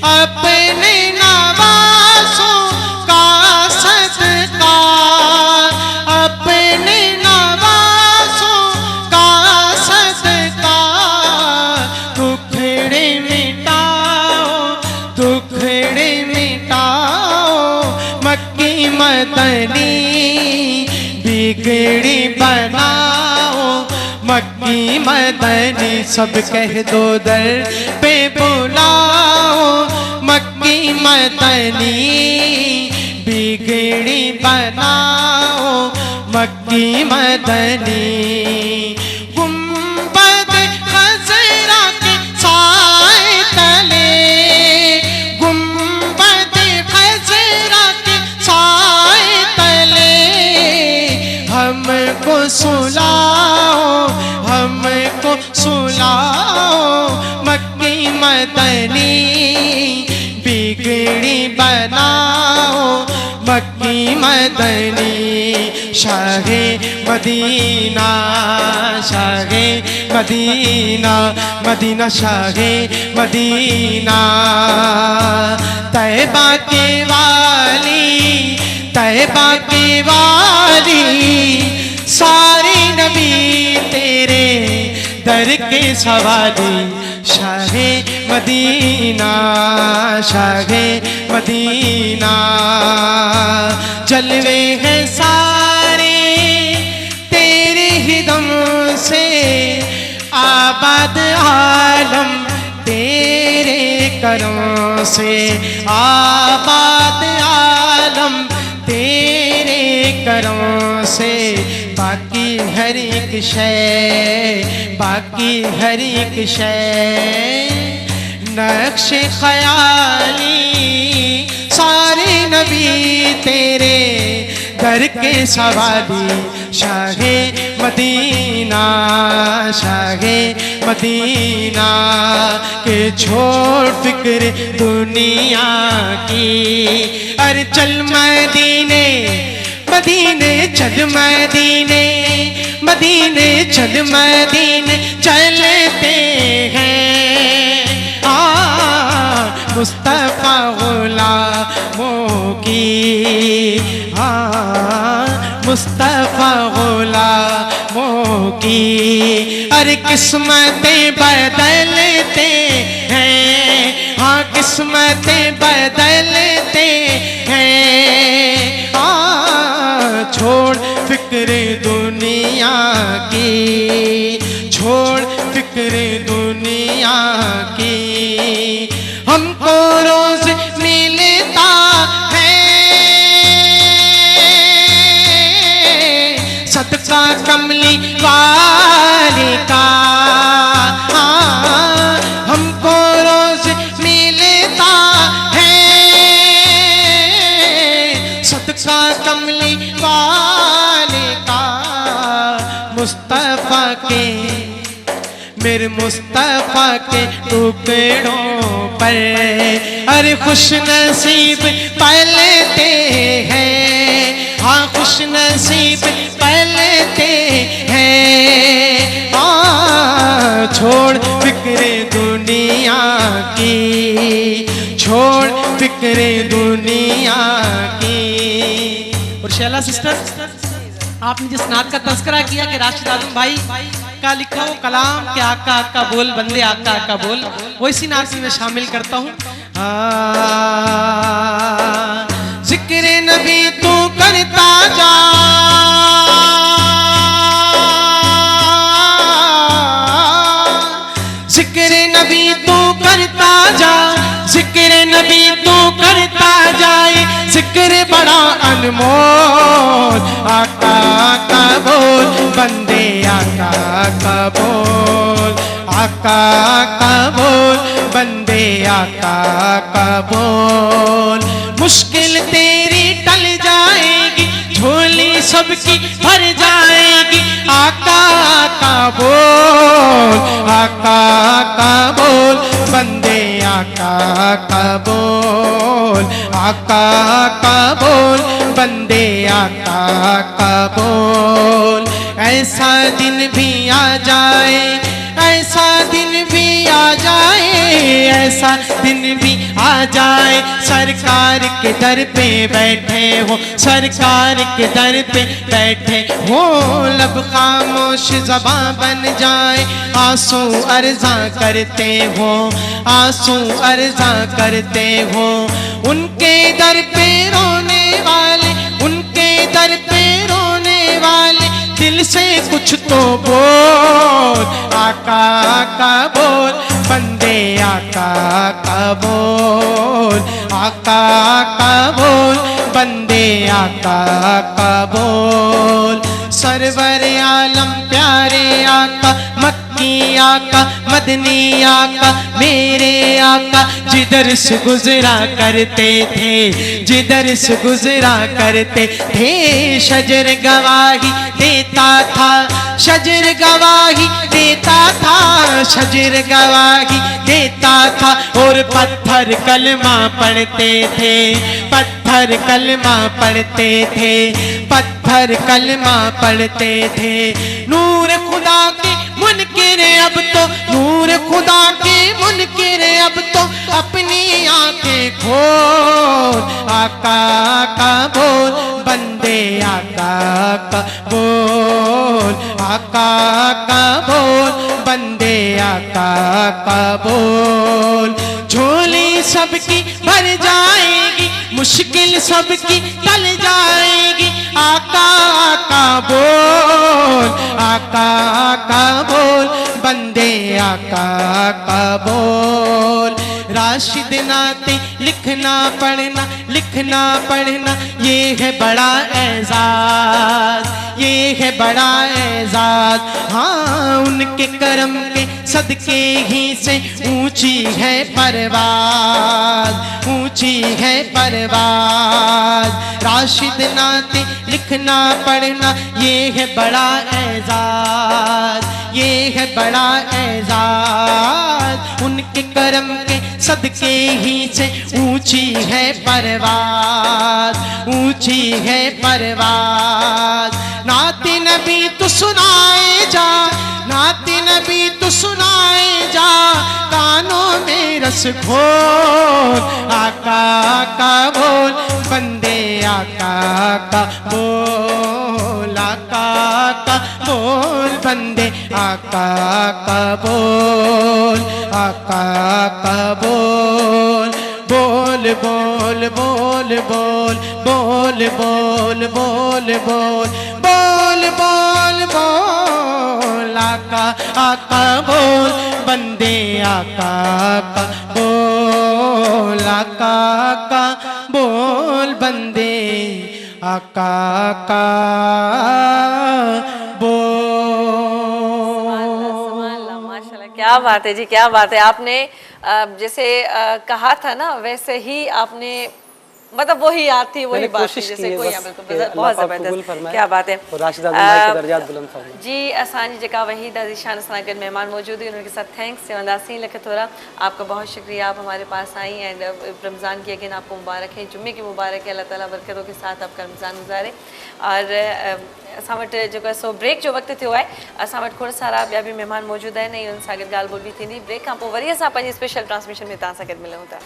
अपने नवासों का सदका, अपने नवासों का सदका, दुखड़े मिटाओ, दुखड़े मिटाओ मक्की मदनी, बिगड़ी बनाओ मक्की मदनी। सब कह दो दर पे बुलाओ मक्की मदनी, बिगड़ी बनाओ मक्की मदनी। गुंबद खज़रा के साए तले, गुंबद खज़रा के साए तले, हमको सुलाओ, हमको सुलाओ मक्की मदनी, बिगड़ी बनाओ मक्की मदनी। शाहे मदीना, शाहे मदीना, मदीना शाहे मदीना। तैबा के वाली, तैबा के वाली, सारे नबी तेरे दर के सवाली। शाहे मदीना, शाहे मदीना, जलवे हैं सारे तेरे ही दम से, आबाद आलम तेरे करम से, आबाद आलम तेरे करम से। बाकी हर एक शय, बाकी हर एक शय नक्श ख़याली, सारे नबी तेरे दर के सवाली। शाहे मदीना, शाहे मदीना, के छोड़ फिक्र दुनिया की, अरे चल मदीने, मदीने चल मदीने, मदीने चल मदीने चलते हैं। मुस्तफ़ा गुलामों की, मुस्तफ़ा गुलामों की, अरे किस्मतें बदलते हैं, हाँ किस्मतें बदलते हैं। छोड़ फिक्र दुनिया की, छोड़ फिक्र दुनिया की, हमको रोज मिलता है सदका कमली वाले का। हमको रोज मिलता है सदका कमली वाले का। मुस्तफ़ा के मेरे मुस्तफा के टुकड़ों पर, अरे खुश नसीब पलते हैं, हाँ खुश नसीब पलते हैं। छोड़ फिक्रे दुनिया की, छोड़ फिक्रे दुनिया की। और शैला सिस्टर, आपने जिस नात का तस्करा किया कि राशिद आजम भाई का लिखा वो कलाम के आका आका बोल बंदे आका आका बोल, वो इसी नात में मैं शामिल करता हूँ। जिक्र नबी तू करता जा, जिक्र नबी तू करता जा, जिक्र नबी तू करता जाए, जिक्र बड़ा अनमोल। आका आका बोल बंदे आका आका बोल, आका आका बोल बंदे आका आका बोल। मुश्किल तेरी टल जाएगी, झोली सबकी भर जाएगी। आका आका बोल, आका आका बोल बंदे आका आका बोल, आका आका बोल बंदे आका आका बोल। ऐसा दिन भी आ जाए, ऐसा दिन भी आ जाए, ऐसा दिन भी आ जाए, सरकार के दर पे बैठे हो, सरकार के दर पे बैठे हो। लब खामोश ज़बां बन जाए, आंसू अर्ज़ा करते हो, आंसू अर्ज़ा करते हो। उनके दर पे रोने वाले, उनके दर पे रोने वाले, दिल से कुछ तो बोल। आका आका बोल बंदे आका आका बोल, आका आका बोल बंदे आका आका बोल। सरवर आलम प्यारे आका, मक्की आका, मदनी आका, मेरे आका जिधर से गुजरा करते थे, जिधर से गुजरा करते थे। शजर गवाही देता था, शजर गवाही देता था, शजर गवाही देता था। और पत्थर कलमा पढ़ते थे, पत्थर कलमा पढ़ते थे, पत्थर कलमा पढ़ते थे। नूर खुदा के मुनकिर अब तो, नूर खुदा के मुनकिर अब तो अपनी आंखें खोल। आका आका बोल बंदे आका आका बोल, आका आका बोल बंदे आका आका बोल। झोली सबकी भर जाएगी, मुश्किल सबकी टल जाएगी। आका आका बोल, आका आका बोल बंदे आका आका बोल। राशिद नाते लिखना पढ़ना, लिखना पढ़ना ये है बड़ा एजाज, ये है बड़ा एजाज। हाँ उनके करम के सदके ही से ऊंची है परवाज, ऊंची है परवाज। राशिद नाते लिखना पढ़ना ये है बड़ा एजाज, ये है बड़ा एजाज। उनके करम के सदके ही से ऊंची है परवाज, ऊंची है परवाज। नाते नबी तो सुनाए जा, नाते नबी तो सुनाए जा, कानों में रस घोल। आका आका बोल बंदे आका आका बोल, आका आका बोल बंदे आका आका बोल, आका आका बोल। बोल बोल बोल बोल बोल बोल बोल बोल बोल बोल बोल। आका आका बोल बंदे आका आका बोल, आका आका बोल बंदे आका आका माशाल्लाह, क्या बात है जी, क्या बात है। आपने जैसे कहा था ना वैसे ही आपने मतलब वही याद थी, वही बात थी जैसे कोई बहुत ज़बरदस्त, क्या बात है। राशिद आज़म भाई के दर्जात बुलंद फरमाए। जी असांजी जेका वहीद अज़ीशान असां गॾु महिमान मौजूद हुई, उनके साथ थैंक्स चवंदासीं लख थोरा। आपका बहुत शुक्रिया, आप हमारे पास आई एंड रमज़ान की अगेन आपको मुबारक है, जुम्मे की मुबारक है, अल्लाह ताला बरकतों के साथ आपका रमज़ान गुजारे। और असां वटि जेको आहे सो ब्रेक जो वक़्तु थियो आहे, असां वटि खोड़ सारा ॿिया बि महिमान मौजूदु आहिनि ऐं उन सां गॾु ॻाल्हि ॿोल बि थींदी। ब्रेक खां पोइ वरी असां पंहिंजी स्पेशल ट्रांसमिशन में तव्हां सां गॾु मिलूं था।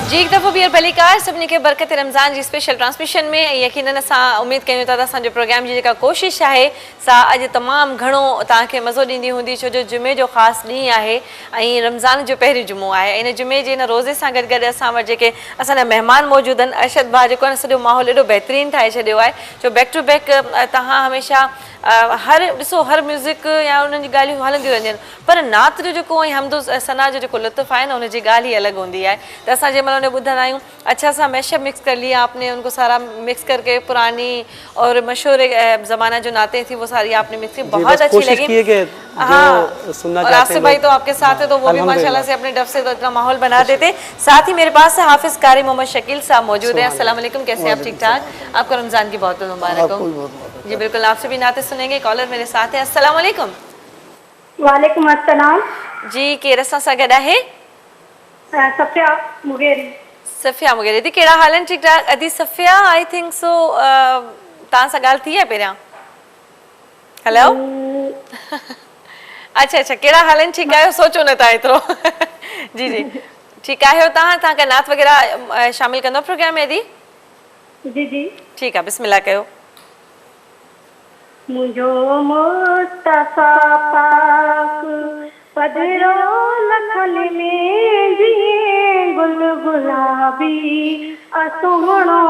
जी एक दफ़ो ॿीहर भलीकार सभिनी खे बरकत रमज़ान जी स्पेशल ट्रांसमिशन में। यकीनन असां उमेद कयूं था त असांजे प्रोग्राम जी जेका कोशिशि आहे सा अॼु तमामु घणो तव्हांखे मज़ो ॾींदी हूंदी, छो जो जुमे जो ख़ासि ॾींहुं आहे ऐं रमज़ान जो पहिरीं जुमो आहे। इन जुमे जे इन रोज़े सां गॾु गॾु असां वटि जेके असांजा महिमान मौजूदु आहिनि, अरशद भाउ जेको आहे सॼो माहौल एॾो बहितरीनु ठाहे छॾियो आहे, जो बैक टू बैक तव्हां हमेशह हर ॾिसो हर म्यूज़िक या उन्हनि जी ॻाल्हियूं हलंदियूं रहंदियूं आहिनि, पर नात जो जेको ऐं हमदो सना जो जेको लुत्फ़ आहे न, उनजी ॻाल्हि ई अलॻि हूंदी आहे। त असां जंहिं महिल उन ॿुधंदा आहियूं, अच्छा सा मैशअप मिक्स कर लिया आपने, उनको सारा मिक्स करके पुरानी और मशहूर ज़माना जो नाते थी वो सारी आपने मिक्स की, बहुत अच्छी लगी। हाँ, और आसिफ भाई तो आपके साथ है, तो वो भी माशाल्लाह से अपने डफ से तो इतना माहौल बना देते। साथ ही मेरे पास हाफिज कारी मोहम्मद शकील साहब मौजूद है। अस्सलाम वालेकुम, कैसे हैं आप? ठीक ठाक? आपको रमज़ान की बहुत बहुत मुबारक हो। जी बिल्कुल, आपसे भी नाते सुनेंगे। कॉलर मेरे साथ है। अस्सलाम वालेकुम। वालेकुम अस्सलाम। जी केर असां सां गॾु आहे? सफ़िया मुगेरी। सफ़िया मुगेरी थी, कहिड़ा हाल आहिनि? ठीकु ठाक। अदी सफ़िया आई थिंक सो तव्हां सां ॻाल्हि थी आहे पहिरियां? हेलो अच्छा अच्छा, कहिड़ा हाल आहिनि? ठीकु आहियो? सोचो न तव्हां एतिरो जी जी ठीकु आहियो तव्हां? तव्हां नात वग़ैरह शामिल कंदो प्रोग्राम में? अदी जी जी ठीकु आहे, बिस्मिल्लाह कयो। मुझो मुस्तफा पाक पधरो लखन में जिए गुल गुलाबी असुहणो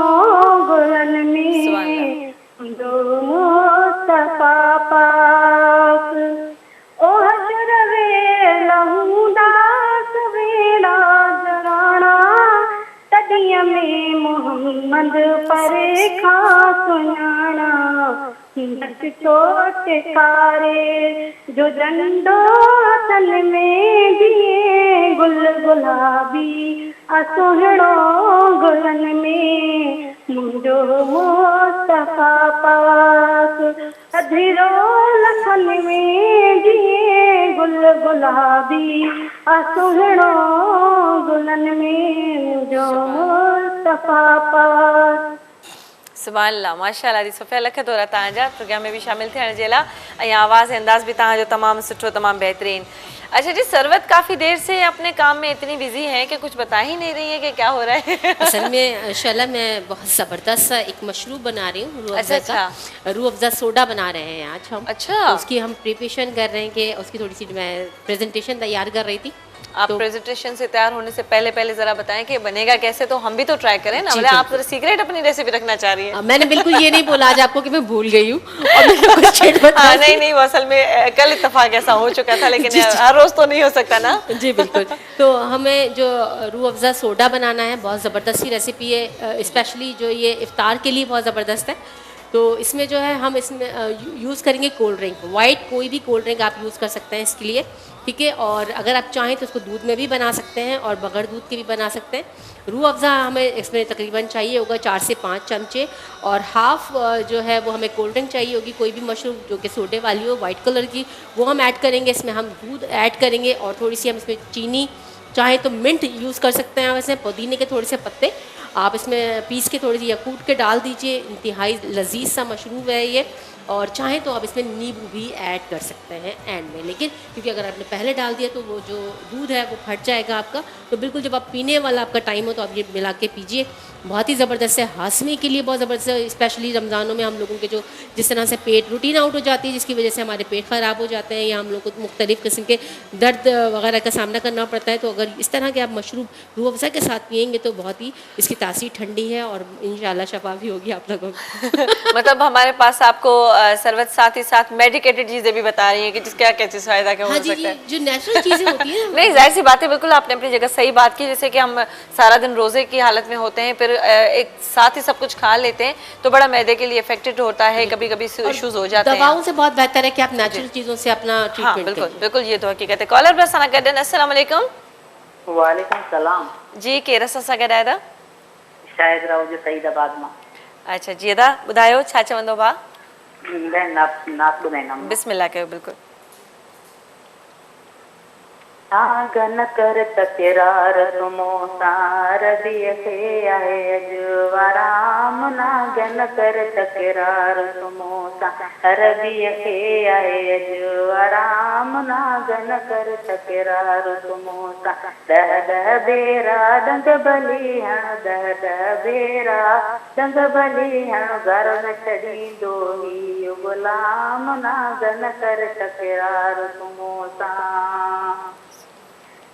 गुलन में। मुझो मुस्तफा पाक ओ हशर वेला हूंदा सवेला जराना, तॾीअ में मोहम्मद परे खां सुञाणा। छोटे कारे जो झंडो तन में दिए गुल गुलाबी असुहणो गुलन में। मुंहिंजो मुस्तफा पाक अधीरो लखन में दिए गुल गुलाबी असुहणो गुलन में। मुंहिंजो मुस्तफा पाक। सुभान अल्लाह, माशाअल्लाह दी सफ़िया लख तोरा तव्हांजा प्रोग्राम में भी शामिल थियण जे लाइ, ऐं आवाज़ अंदाज़ भी तव्हांजो तमामु सुठो, तमामु बेहतरीन। अच्छा जी, सरवत काफ़ी देर से अपने काम में इतनी बिजी है कि कुछ बता ही नहीं रही है कि क्या हो रहा है। असल में शाला मैं बहुत ज़बरदस्त एक मशरूब बना रही हूँ, रूह अफ़ज़ा का। रूह अफ़ज़ा सोडा बना रहे हैं आज हम। अच्छा, तो उसकी हम प्रिपरेशन कर रहे हैं कि उसकी थोड़ी सी मैं प्रेजेंटेशन तैयार कर रही थी। आप तो प्रेजेंटेशन से तैयार होने से पहले जरा बताएं कि बनेगा कैसे, तो हम भी तो ट्राई करें ना। मतलब आप जरा सीक्रेट अपनी रेसिपी रखना चाह रही हैं? मैंने बिल्कुल ये नहीं बोला आज आपको कि मैं भूल गई हूँ और नहीं वो असल में कल इत्तेफाक ऐसा हो चुका था, लेकिन हर रोज तो नहीं हो सकता ना। जी बिल्कुल। तो हमें जो रूह अफ़ज़ा सोडा बनाना है, बहुत ज़बरदस्ती रेसिपी है, स्पेशली जो ये इफ्तार के लिए बहुत ज़बरदस्त है। तो इसमें जो है हम इसमें यूज़ करेंगे कोल्ड ड्रिंक, वाइट कोई भी कोल्ड ड्रिंक आप यूज़ कर सकते हैं इसके लिए, ठीक है। और अगर आप चाहें तो उसको दूध में भी बना सकते हैं और बगैर दूध के भी बना सकते हैं। रूह अफ़ज़ा हमें इसमें तकरीबन चाहिए होगा 4 से 5 चमचे, और हाफ़ जो है वो हमें कोल्ड ड्रिंक चाहिए होगी, कोई भी मशरूब जो कि सोडे वाली हो वाइट कलर की, वो हम ऐड करेंगे। इसमें हम दूध ऐड करेंगे और थोड़ी सी हम इसमें चीनी, चाहे तो मिंट यूज़ कर सकते हैं, वैसे पुदीने के थोड़े से पत्ते आप इसमें पीस के थोड़ी सी या कूट के डाल दीजिए। इंतहाई लजीज सा मशरूब है ये, और चाहें तो आप इसमें नींबू भी ऐड कर सकते हैं एंड में, लेकिन क्योंकि अगर आपने पहले डाल दिया तो वो जो दूध है वो फट जाएगा आपका। तो बिल्कुल जब आप पीने वाला आपका टाइम हो तो आप ये मिला के पीजिए। बहुत ही ज़बरदस्त है, हाजमे के लिए बहुत ज़बरदस्त है, स्पेशली रमज़ानों में हम लोगों के जो जिस तरह से पेट रूटीन आउट हो जाती है, जिसकी वजह से हमारे पेट ख़राब हो जाते हैं या हम लोग को मुख्तलिफ़ किस्म के दर्द वगैरह का सामना करना पड़ता है। तो अगर इस तरह के आप मशरूब रूह अफ़ज़ा के साथ पिएंगे तो बहुत ही इसकी तासीर ठंडी है और इंशाल्लाह शफा भी होगी आप लोगों को। मतलब हमारे पास आपको सरवत साथ ही साथ मेडिकेटेड चीजें भी बता रही हैं कि जिसका क्या चीज फायदा क्या हो हाँ जी सकता है। जी, जो नेचुरल चीजें होती हैं नहीं, जाहिर सी बात है, बिल्कुल आपने अपनी जगह सही बात की। जैसे कि हम सारा दिन रोजे की हालत में होते हैं, फिर एक साथ ही सब कुछ खा लेते हैं तो बड़ा मैदे के लिए इफेक्टेड होता है, कभी कभी इश्यूज हो जाते हैं। दवाओं से बहुत बेहतर है कि आप नेचुरल चीजों से अपना हाँ ट्रीटमेंट बिल्कुल करें। बिल्कुल, ये तो हकीकत है। कॉलर पर सना गडन, अस्सलाम वालेकुम। वालेकुम सलाम। जी केर सां गॾाए था? शायद राव जो सईदाबाद मां। अच्छा जी, अदा ॿुधायो छा चवंदो भाउ? नात ॿुधाईंदमि। बिस्मिल्लाह कयो। बिल्कुल। आंगन कर तकरार तुमो सार दिए खे आहे अज आराम नागन कर तकरार तुमो सार दिए खे आहे अज आराम नागन कर तकरार तुमो सा दह दह बेरा डंग भली हण दह दह बेरा डंग भली हण घर में छॾींदो ही गुलाम नागन कर तकरार तुमो सा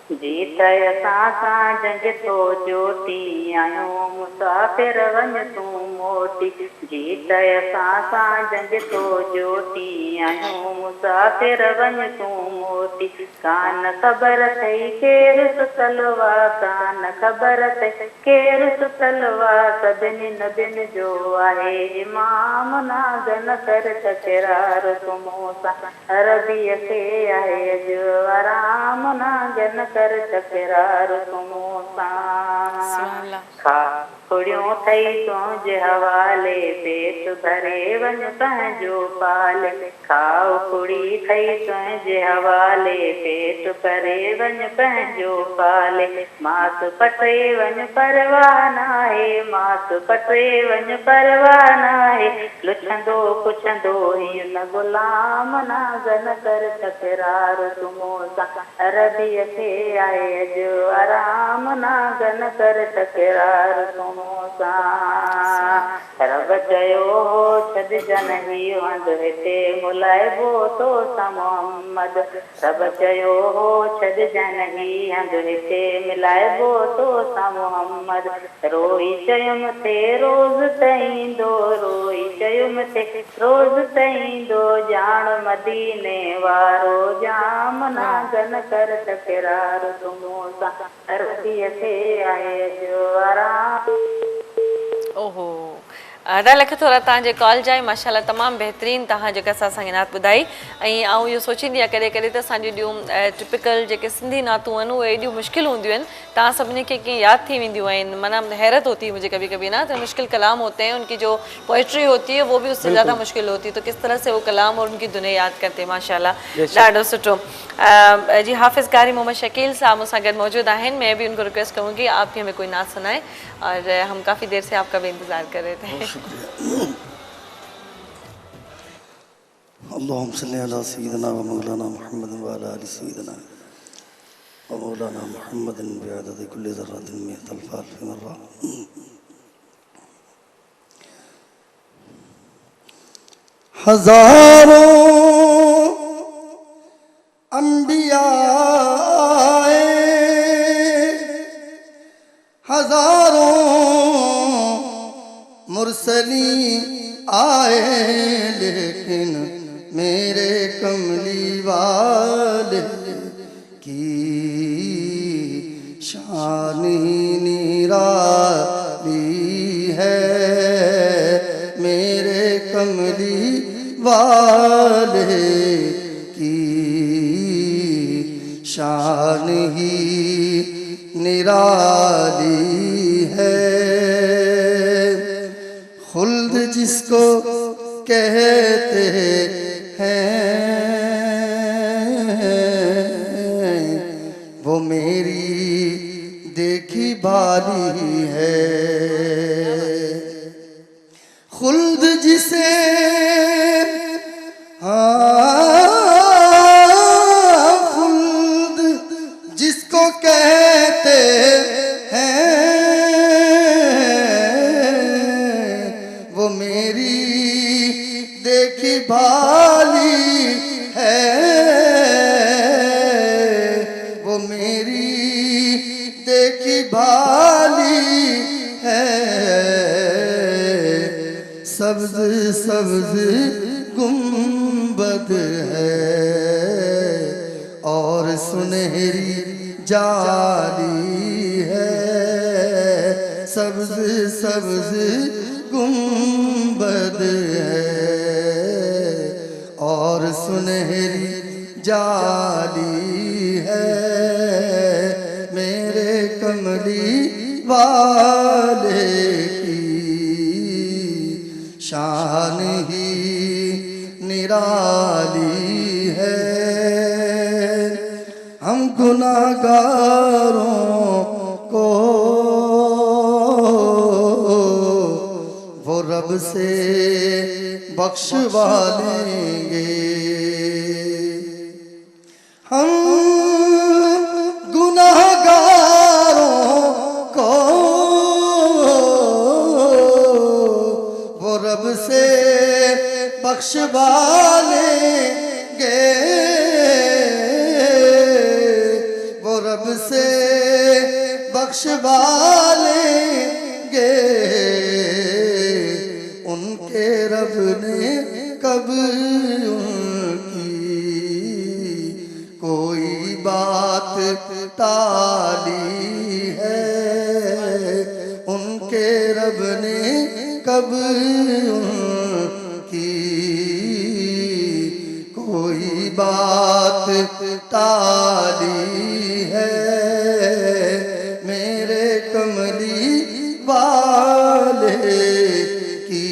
जीत असां जंग तो ज्योति आयो मुसाफ़िर वञ तूं मोटी जीत असां जंग तो ज्योति आयो मुसाफ़िर वञ तूं मोटी कान ख़बर अथई केरु सुतलवा कान ख़बर अथई केरु सुतलवा सभिनी नबियुनि जो आहे इमाम नागन कर तकरार तुमो सां अरबीअ खे आहे अॼु आराम नागन कर तकरार तुमो सां खा खुड़ियूं थई तुंहिंजे हवाले पेट भरे वञ पंहिंजो पाल खाओ कुड़ी थई तुंहिंजे हवाले पेट भरे वञ पंहिंजो पाल मास पटे वञ परवाह नाहे मास पटे वञ परवाह नाहे लुचंदो पुछंदो ही न गुलाम नागन कर तकरार तुमो सां अरबीअ खे आहे अॼु आराम नागन कर तकरार तुमो सां रब चयो हो छॾजन ही हंधि हिते मुलाइबो तो सां मोहम्मद रब चयो हो छॾजन ही हंधि हिते मिलाइबो तो सां मोहम्मद रोई चयुमि ते रोज़ तईंदो रोई चयुमि ते रोज़ तईंदो ॼाण मदीने वारो जाम नागन कर तकरार तुमो सां अरबीअ खे आहे अॼु आराम। ओहो, अदा लख थोरा तव्हांजे कॉल जा माशाल्लाह तमामु बहितरीनु तव्हां जेका असांखे नात ॿुधाई। ऐं आउं इहो सोचींदी आहियां कॾहिं कॾहिं त असांजी ॾियूं टिपिकल जेके सिंधी नातूं आहिनि उहे एॾियूं मुश्किल हूंदियूं आहिनि, तव्हां सभिनी खे कीअं यादि थी वेंदियूं आहिनि। माना हैरत होती है मुझे कभी कभी ना, तो मुश्किल कलाम होते हैं, उनकी जो पोइट्री होती है वो भी उससे ज़्यादा मुश्किल होती है, तो किस तरह से वो कलाम और उनकी दुनिया याद करते हैं माशाल्लाह, ॾाढो सुठो। जी हाफिज़ कारी मोहम्मद शकील साहब मुझसे गॾु मौजूद हैं, मैं भी उनको रिक्वेस्ट करूँगी आप भी हमें कोई नात सुनाएं, और हम काफ़ी देर से आपका भी इंतज़ार कर रहे थे। अल्लाहुम्म सल्ली अला सय्यिदिना व मौलाना मुहम्मद व अला आलि सय्यिदिना व मौलाना मुहम्मद बिअदद कुल्लि ज़र्रतिन मिअतल फ़ाल्फ़ मर्रा। हज़ारों अंबिया आए, हज़ारों मुरसली आए, लेकिन मेरे कमली वाले की शान ही निराली है, मेरे कमली वाले की शान ही निराली है। खुल्द जिसको कहते हैं वो मेरी देखी बाली है। खुल्द जिसे खुल्द जिसको कहते हैं वो मेरी देखी भाली है, वो मेरी देखी भाली है। सब्ज सब्ज गुंबद है और सुनहरी जाली है, सब्ज सब्ज गुंबद है और सुनहरी जाली है, मेरे कमली वाले की शान ही निराली है। हम गुनाहगारों को वो रब से बख्शवा लेंगे, हम गुनाहगारों को वो रब से बख्शवा लेंगे, वो रब से बख्शवा लेंगे। उनके रब ने कब उनकी कोई बात टाली है, उनके रब ने कब उनकी कोई बात टाली है, मेरे कमली वाले की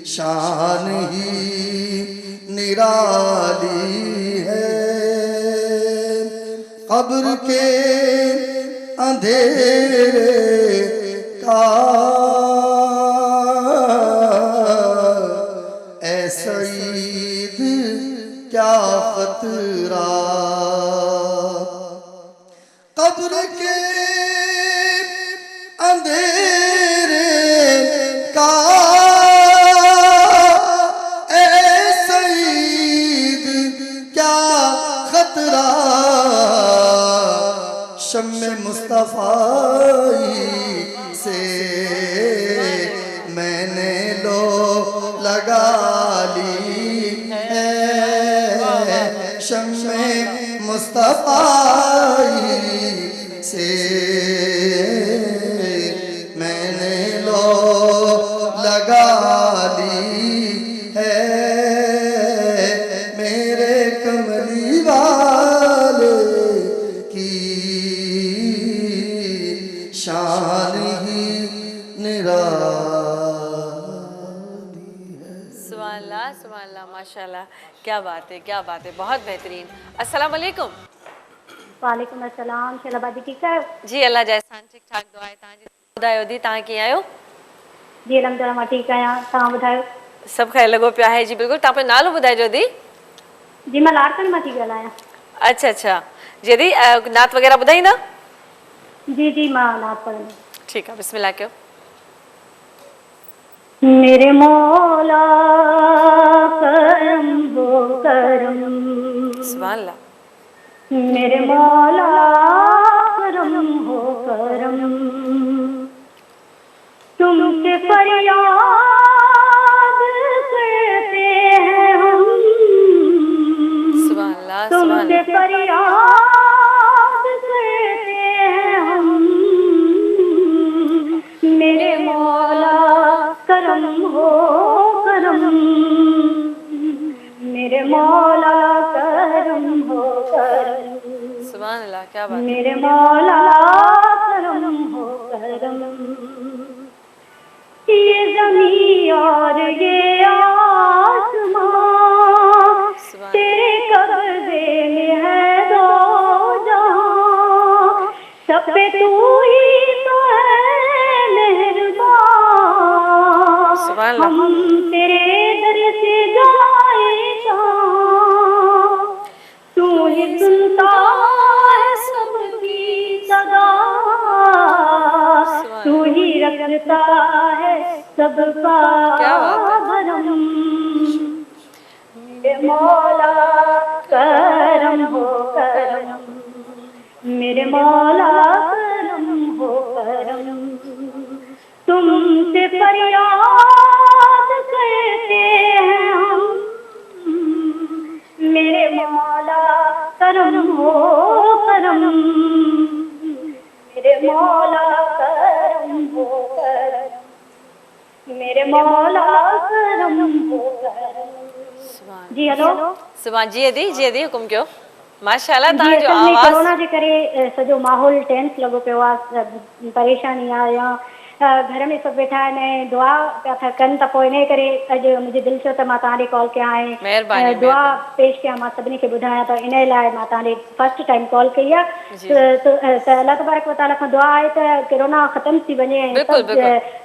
शान ही निराली है। कब्र के अंधेरे का ऐ सईद क्या खतरा, कब्र के अंधेरे का ऐ सईद क्या खतरा, शम्मे मुस्तफ़ाई से मैंने लो लगा ली है, शम्मे मुस्तफ़ाई से मैंने लो लगा ली है, मेरे कमली वाले की शान ही निराली है। सुभानअल्लाह सुभानअल्लाह, माशाल्लाह, क्या बात है, क्या बात है, बहुत बेहतरीन। अस्सलाम वालेकुम। वालेकुम अस्सलाम। शैलाबादी ठीक है जी, अल्लाह जैसान ठीक ठाक दुआ है तव्हांजी। ॿुधायो दी तव्हां कीअं आहियो? जी अलहमदुलिल्लाह मां ठीकु आहियां, तव्हां ॿुधायो? सभु ख़ैर लॻो पियो आहे जी, बिल्कुलु। तव्हां पंहिंजो नालो ॿुधाइजो दी। जी मां लाड़कन मां थी ॻाल्हायां। अच्छा अच्छा जी दी, नात वग़ैरह ॿुधाईंदा? जी जी मां नात पढ़ंदी। ठीकु आहे, बिस्मिल्लाह कयो। मेरे मौला करम वो करम, सुभानअल्लाह। मेरे मौला करम हो करम, तुमसे फरियाद करते हैं हम, सुभानअल्लाह तुमसे फरियाद करते हैं हम, मेरे मौला करम हो करम, मेरे मौला करम हो करम, सुभानअल्लाह, क्या बात है। मेरे मौला करम हो करम, ये ज़मीं और ये आसमां तेरे कब्ज़े में है दो जहां, सब पे तू ही तो है मेहरबान, हम तेरे दर से जाए जहां, तू ही सुनता है सबकी सदा, तू ही रखता है सबका भरम, मेरे मौला करम हो करम, मेरे मौला करम हो करम, तुमसे करम हो करम, मेरे मौला करम हो करम, मेरे मौला करम हो करम। जी हेलो सुभान जी अदी हुकुम कयो। माशाल्लाह जी, तव्हां जो असल में आवाज़ कोरोना जे करे सॼो माहौल टेंस लॻो पियो आहे, परेशानी आहे या घर में सभु वेठा आहिनि ऐं दुआ पिया था कनि त पोइ इन करे अॼु मुंहिंजी दिलि थियो त मां तव्हां ॾे कॉल कयां महिरबानी, ऐं दुआ पेश कयां, मां सभिनी खे ॿुधायां त इन लाइ मां तव्हां ॾे फर्स्ट टाइम कॉल कई आहे। त अल्लाह तबारक व तआला खां दुआ आहे त कोरोना ख़तम थी वञे ऐं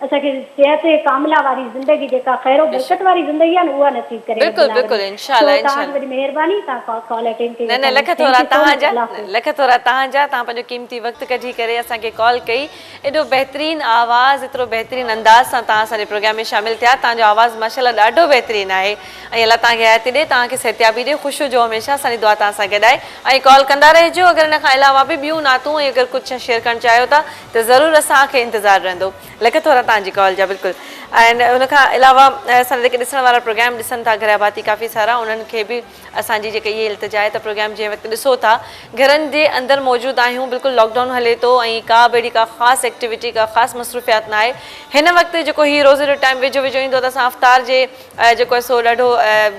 असांखे सिहत कामिला वारी ज़िंदगी जेका ख़ैरो बरकत वारी ज़िंदगी आहे न उहा नसीब करे। बिल्कुलु बिल्कुलु इंशाअल्लाह तव्हांजी वॾी महिरबानी, तव्हां कॉल अटेंड कई। न लख थोरा तव्हांजा तव्हां पंहिंजो क़ीमती वक़्तु कढी करे असांखे कॉल कई। एॾो बहितरीनु आवाज़, एतिरो बहितरीनु अंदाज़ सां तव्हां असांजे प्रोग्राम में शामिल थिया। तव्हांजो आवाज़ माशाल्लाह ॾाढो बहितरीनु आहे ऐं अल्लाह तव्हांखे हयाती ॾे, तव्हांखे सिहतियाबी ॾे, ख़ुशि हुजो हमेशह। असांजी दुआ तव्हां सां गॾु आहे ऐं कॉल कंदा रहिजो। अगरि हिन खां अलावा बि ॿियूं नातूं ऐं अगरि कुझु शेयर करणु चाहियो था त ज़रूरु असांखे इंतज़ारु रहंदो। लख थोरा तव्हांजी कॉल जा। बिल्कुलु। एंड उनखां अलावा असां जेके ॾिसण वारा प्रोग्राम ॾिसनि था घर भाती काफ़ी सारा, उन्हनि खे बि असांजी जेके इहे इल्तिजा आहे त प्रोग्राम जंहिं वक़्तु ॾिसो था घरनि जे अंदरि मौजूदु आहियूं, बिल्कुलु लॉकडाउन हले थो ऐं का बि अहिड़ी का ख़ासि एक्टिविटी, का ख़ासि मसरूफ़ियात न आहे। हिन वक़्तु जेको हीउ रोज़े जो टाइम वेझो वेझो ईंदो त असां अफ़्तार जे जेको आहे सो ॾाढो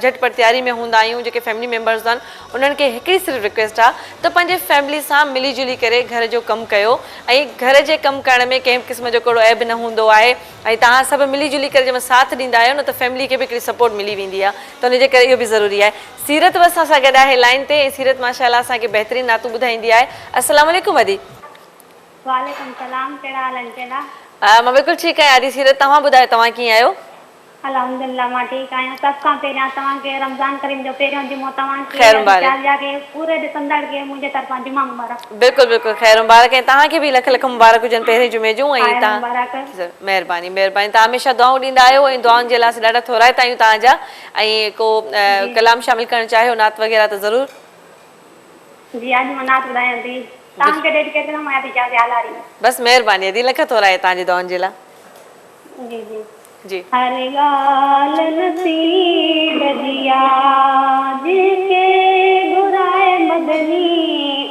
झटिपट तयारी में हूंदा आहियूं। जेके फैमिली मेंबर्स आहिनि उन्हनि खे हिकिड़ी सिर्फ़ु रिक्वेस्ट आहे त पंहिंजे फैमिली सां मिली जुली करे घर जो कमु कयो ऐं घर जे कमु करण में कंहिं क़िस्म जो कहिड़ो ऐब न हूंदो आहे ऐं तव्हां सभु मिली जुली करे जंहिंमें साथ ॾींदा आहियो न त फैमिली खे बि हिकिड़ी सपोर्ट मिली वेंदी आहे। त उनजे करे इहो बि ज़रूरी आहे। सीरत बि असां सां गॾु आहे लाइन ते ऐं सीरत माशाल्लाह असांखे बहितरीनु नातूं ॿुधाईंदी आहे। अस्सलाम वालेकुम अदी। वालेकुम सलाम, कहिड़ा हाल आहिनि? मां बिल्कुलु ठीकु आहियां अदी। सीरत तव्हां ॿुधायो, तव्हां कीअं आहियो? अल्हम्दुलिल्लाह मां ठीकु आहियां। सभु खां पहिरियां तव्हांखे रमज़ान करीम जो पहिरियों जुमो तव्हांखे पूरे ॾिसंदड़ खे मुंहिंजे तरफ़ां जुमा मुबारक। बिल्कुलु बिल्कुलु ख़ैर मुबारक ऐं तव्हांखे बि लख लख मुबारक हुजनि पहिरें जुमे जूं। ऐं तव्हां महिरबानी महिरबानी, तव्हां हमेशह दुआऊं ॾींदा आहियो ऐं दुआउनि जे लाइ असीं ॾाढा थोराइता आहियूं तव्हांजा। ऐं को कलाम शामिल करणु चाहियो, नात वग़ैरह त ज़रूरु। जी अॼु मां नात ॿुधायां थी तव्हांखे डेडिकेट कंदमि मां थी चाहे हालारी। बसि महिरबानी अदी, लख थोरा आहे तव्हांजी दुआउनि जे लाइ। जी जी जी। हर ॻाल्हि नसीब दिया जिसके घुराए मदनी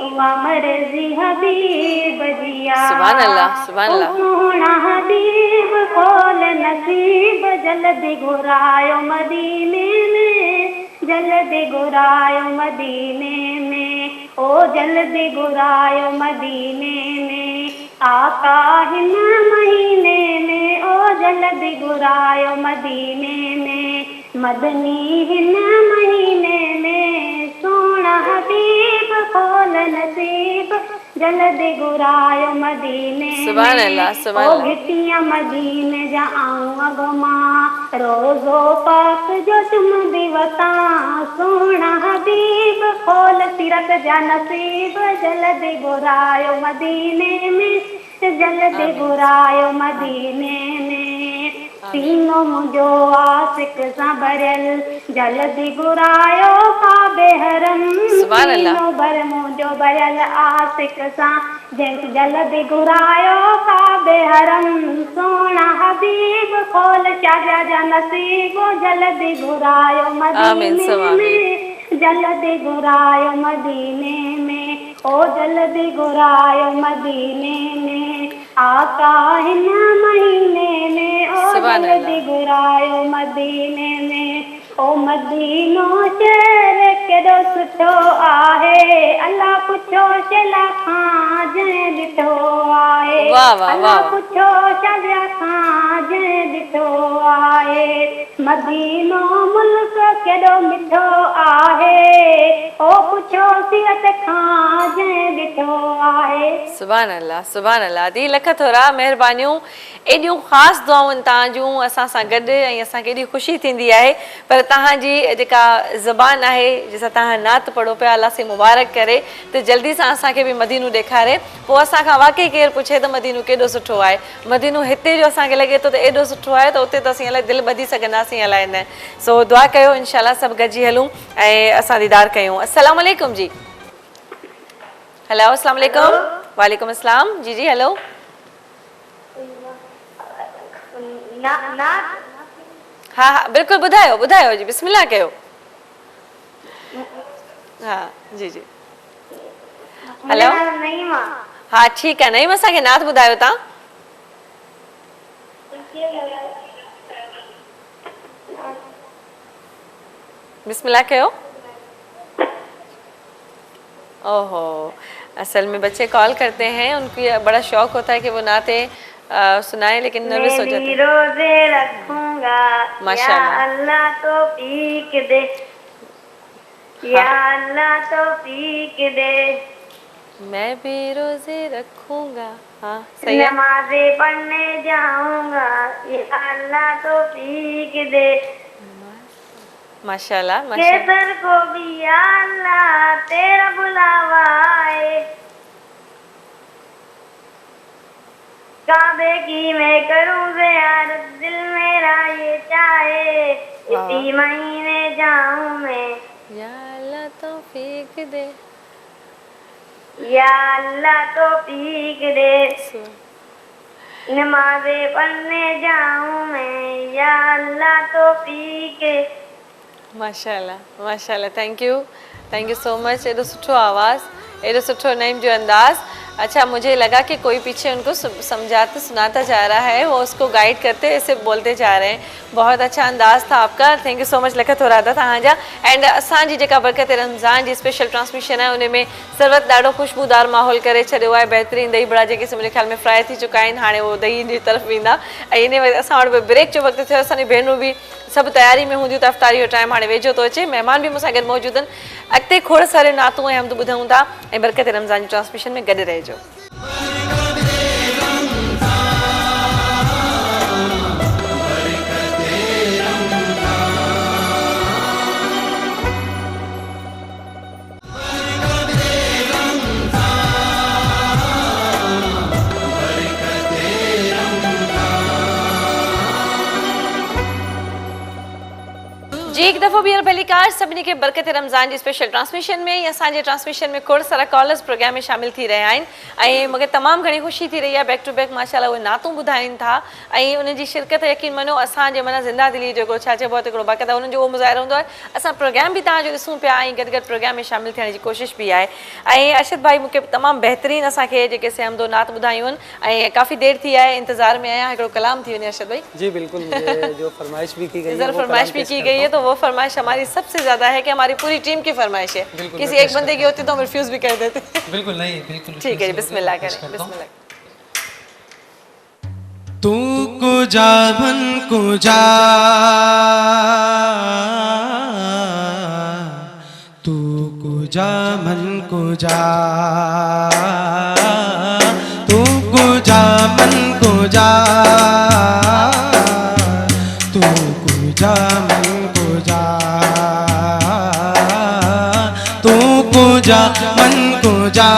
उहा मर्ज़ी हबीब दिया। सुभान अल्लाह सुभान अल्लाह। सोना हबीब खोल नसीब जल्दी घुरायो मदीने में, जल्दी घुरायो मदीने में, ओ जल्दी घुरायो मदीने में। आका हिन महीने में ओ जल्दी घुरायो मदीने में, मदनी हिन महीने में सोना हबीब खोल नसीब जल्दी घुरायो मदीने में। सुभान अल्लाह सुभान अल्लाह। घिटिया मदीने जा आऊं अगमा रोज़ो पाक जो तुम दिवता सोना हबीब खोल सीरत जा नसीब जल्दी घुरायो मदीने में, जल्दी घुरायो मदीने में। सीनो मुंहिंजो आशिक सां भरियल जल्दी घुरायो काबे हरम। सीनो भर मुंहिंजो भरियल आशिक सां जल्दी घुरायो काबे हरम। सोना हबीब खोल शाजा जा नसीब जल्दी घुरायो मदीने में, जल्दी घुरायो मदीने में, ओ जल्दी घुरायो मदीने में। आका हिन महीने में ओ जल्दी घुरायो मदीने में। ओ मदीनो शहर केॾो सुठो आहे, अल्लाह पुछो शला खां जंहिं ॾिठो आहे। अल्लाह पुछो शला खां जंहिं ॾिठो आहे। मदीनो मुल्क केॾो मिठो आहे, ओ पुछो सीरत खां जंहिं ॾिठो आहे। सुभान अल्लाह सुभान अल्लाह। दी लख थोरा महिरबानियूं। एॾियूं ख़ासि दुआऊं आहिनि तव्हांजूं असां सां गॾु ऐं असांखे एॾी ख़ुशी थींदी आहे। पर तव्हांजी जेका ज़बान आहे जंहिंसां तव्हां नात पढ़ो पिया, अलाह से मुबारक करे त जल्दी सां असांखे बि मदीनो ॾेखारे। पोइ असांखां वाक़ई केरु पुछे त मदीनो केॾो सुठो आहे, मदीनो हिते जो असांखे लॻे थो त एॾो सुठो आहे त उते त असीं अलाए दिलि ॿधी सघंदासीं अलाए न। सो दुआ कयो इंशाल्लाह सभु गॾिजी हलूं ऐं असां दीदार कयूं। अस्सलाम वालेकुम जी। हेलो अस्सलाम वालेकुम। वालेकुम अस्सलाम। जी जी हेलो। हाँ हाँ बिल्कुलु ॿुधायो ॿुधायो जी बिस्मिल्लाह कयो। हाँ जी जी हेलो नईमा हाँ ठीक है नईम असांखे नात ॿुधायो तव्हां बिस्मिल्लाह कयो ओहो असल में बच्चे कॉल करते हैं उनको बड़ा शौक होता है कि वो नाते सुनाए लेकिन नर्वस हो जाते हैं रोजे रखूंगा या अल्लाह तो पीक दे या अल्लाह तो पीक दे मैं भी रोजे रखूंगा हाँ सही है नमाज़े पढ़ने जाऊंगा या अल्लाह तो पीक दे माशाल्लाह केसर को भी या अल्लाह तेरा बुलावा आए काबे की मैं करूं ज़ियारत दिल मेरा ये चाहे इसी महीने जाऊं मैं या अल्लाह तौफीक दे या अल्लाह तो पीक दे नमाज़े पढ़ने जाऊं मैं या अल्लाह तो पीक माशाल्लाह थैंक यू सो मच एॾो सुठो आवाज़ एॾो सुठो नईम जो अंदाज़ अच्छा मुझे लगा कि कोई पीछे उनको समझाते सुनाता जा रहा है वो उसको गाइड करते ऐसे बोलते जा रहे हैं बहुत अच्छा अंदाज़ था आपका थैंक यू सो मच लखत हो रहा था तव्हांजा एंड असांजी जेका बरकत रमज़ान जी स्पेशल ट्रांसमिशन है उनमें सरबत ॾाढो खुशबूदार माहौल करे छॾियो आहे बहितरीनु दही बड़ा जेके मुंहिंजे ख़्याल में फ्राई थी चुका आहिनि हाणे उहो दही जी तरफ़ वेंदा ऐं इन वक़्तु असां वटि ब्रेक जो वक़्तु थियो असांजी भेनरूं बि सभु तयारी में हूंदियूं त अफ़्तारी जो टाइम हाणे वेझो थो अचे महिमान बि मूंसां गॾु मौजूदु आहिनि अॻिते खोड़ सारियूं नातूं ऐं हमद ॿुधूं था ऐं बरकत रमज़ान जी ट्रांसमिशन में गॾु रहिजो जी एक दफ़ो ॿीहर भलीकार सभिनी खे बरकत रमज़ान जी स्पेशल ट्रांसमिशन में या असांजे ट्रांसमिशन में खोड़ सारा कॉलर्स प्रोग्राम में शामिल थी रहिया आहिनि ऐं मूंखे तमामु घणी ख़ुशी थी रही आहे बैक टू बैक माशाल्लाह उहे नातूं ॿुधाइनि था ऐं उनजी शिरकत यकीन मञो असांजे माना ज़िंदा दिली जेको छा चइबो आहे हिकिड़ो बाक़ाइदा उन्हनि जो उहो मुज़ाहिरो हूंदो आहे असां प्रोग्राम बि तव्हांजो ॾिसूं पिया ऐं गॾु गॾु प्रोग्राम में शामिल थियण जी कोशिशि बि आहे ऐं अर्शद भाई मूंखे तमामु बहितरीनु असांखे जेके सहमदो नात ॿुधायूं आहिनि ऐं काफ़ी देरि थी आहे इंतज़ार में आहियां हिकिड़ो कलाम थी वञे अर्शद भाई जी बिल्कुल मुझे जो फरमाइश भी की गई है फरमाइश भी की गई है तो वो फरमाइश हमारी सबसे ज्यादा है कि हमारी पूरी टीम की फरमाइश है किसी एक बंदे की होती तो हम रिफ्यूज भी कर देते बिल्कुल नहीं बिल्कुल ठीक है बिस्मिल्लाह करें बिस्मिल्लाह तू को जा मन को जा तू को जा मन को जा तू को जा मन को जा तू को जा मन को जा तू को जा मन को जा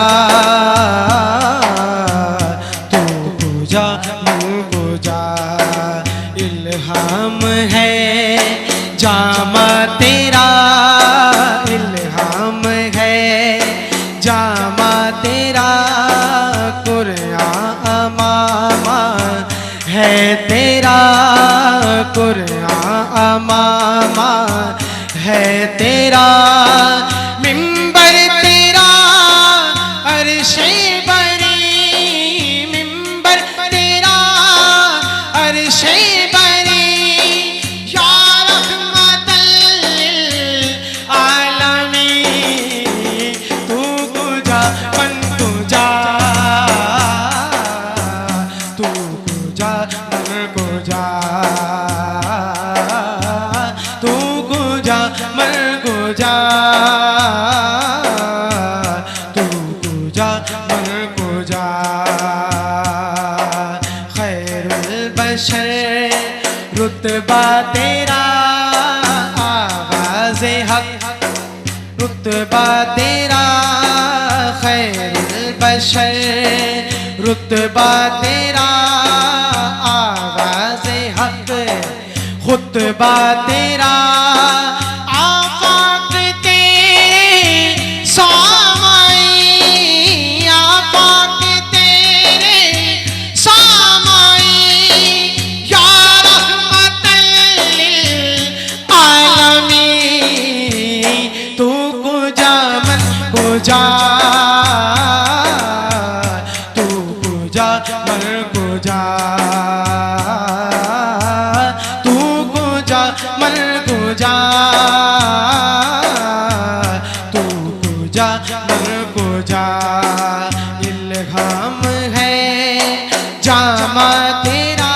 तू को जा मन को जा इल्हाम है जामा तेरा इल्हाम है जामा तेरा कुरान अमामा है तेरा कुरान अमामा है तेरा मिंबर तेरा अर्शे बरी मिंबर तेरा अर्शे बरी या रहमतल लिल आलमीन तू को जा मन को जा तू को जा मन को जा तू को जा मन को जा तू को जा मन को जा खैरुल बशर रुतबा तेरा आवाज़ हक रुतबा तेरा खैरुल बशर रुतबा तेरा आवाज़ हक खुतबा तेरा आफाक तेरे सामाई आफाक तेरे सामाई या रहमतल लिल आलमीन तू को जा मन को जा मन को जा, तू को जा मन को जा। इल्हाम है जामा तेरा,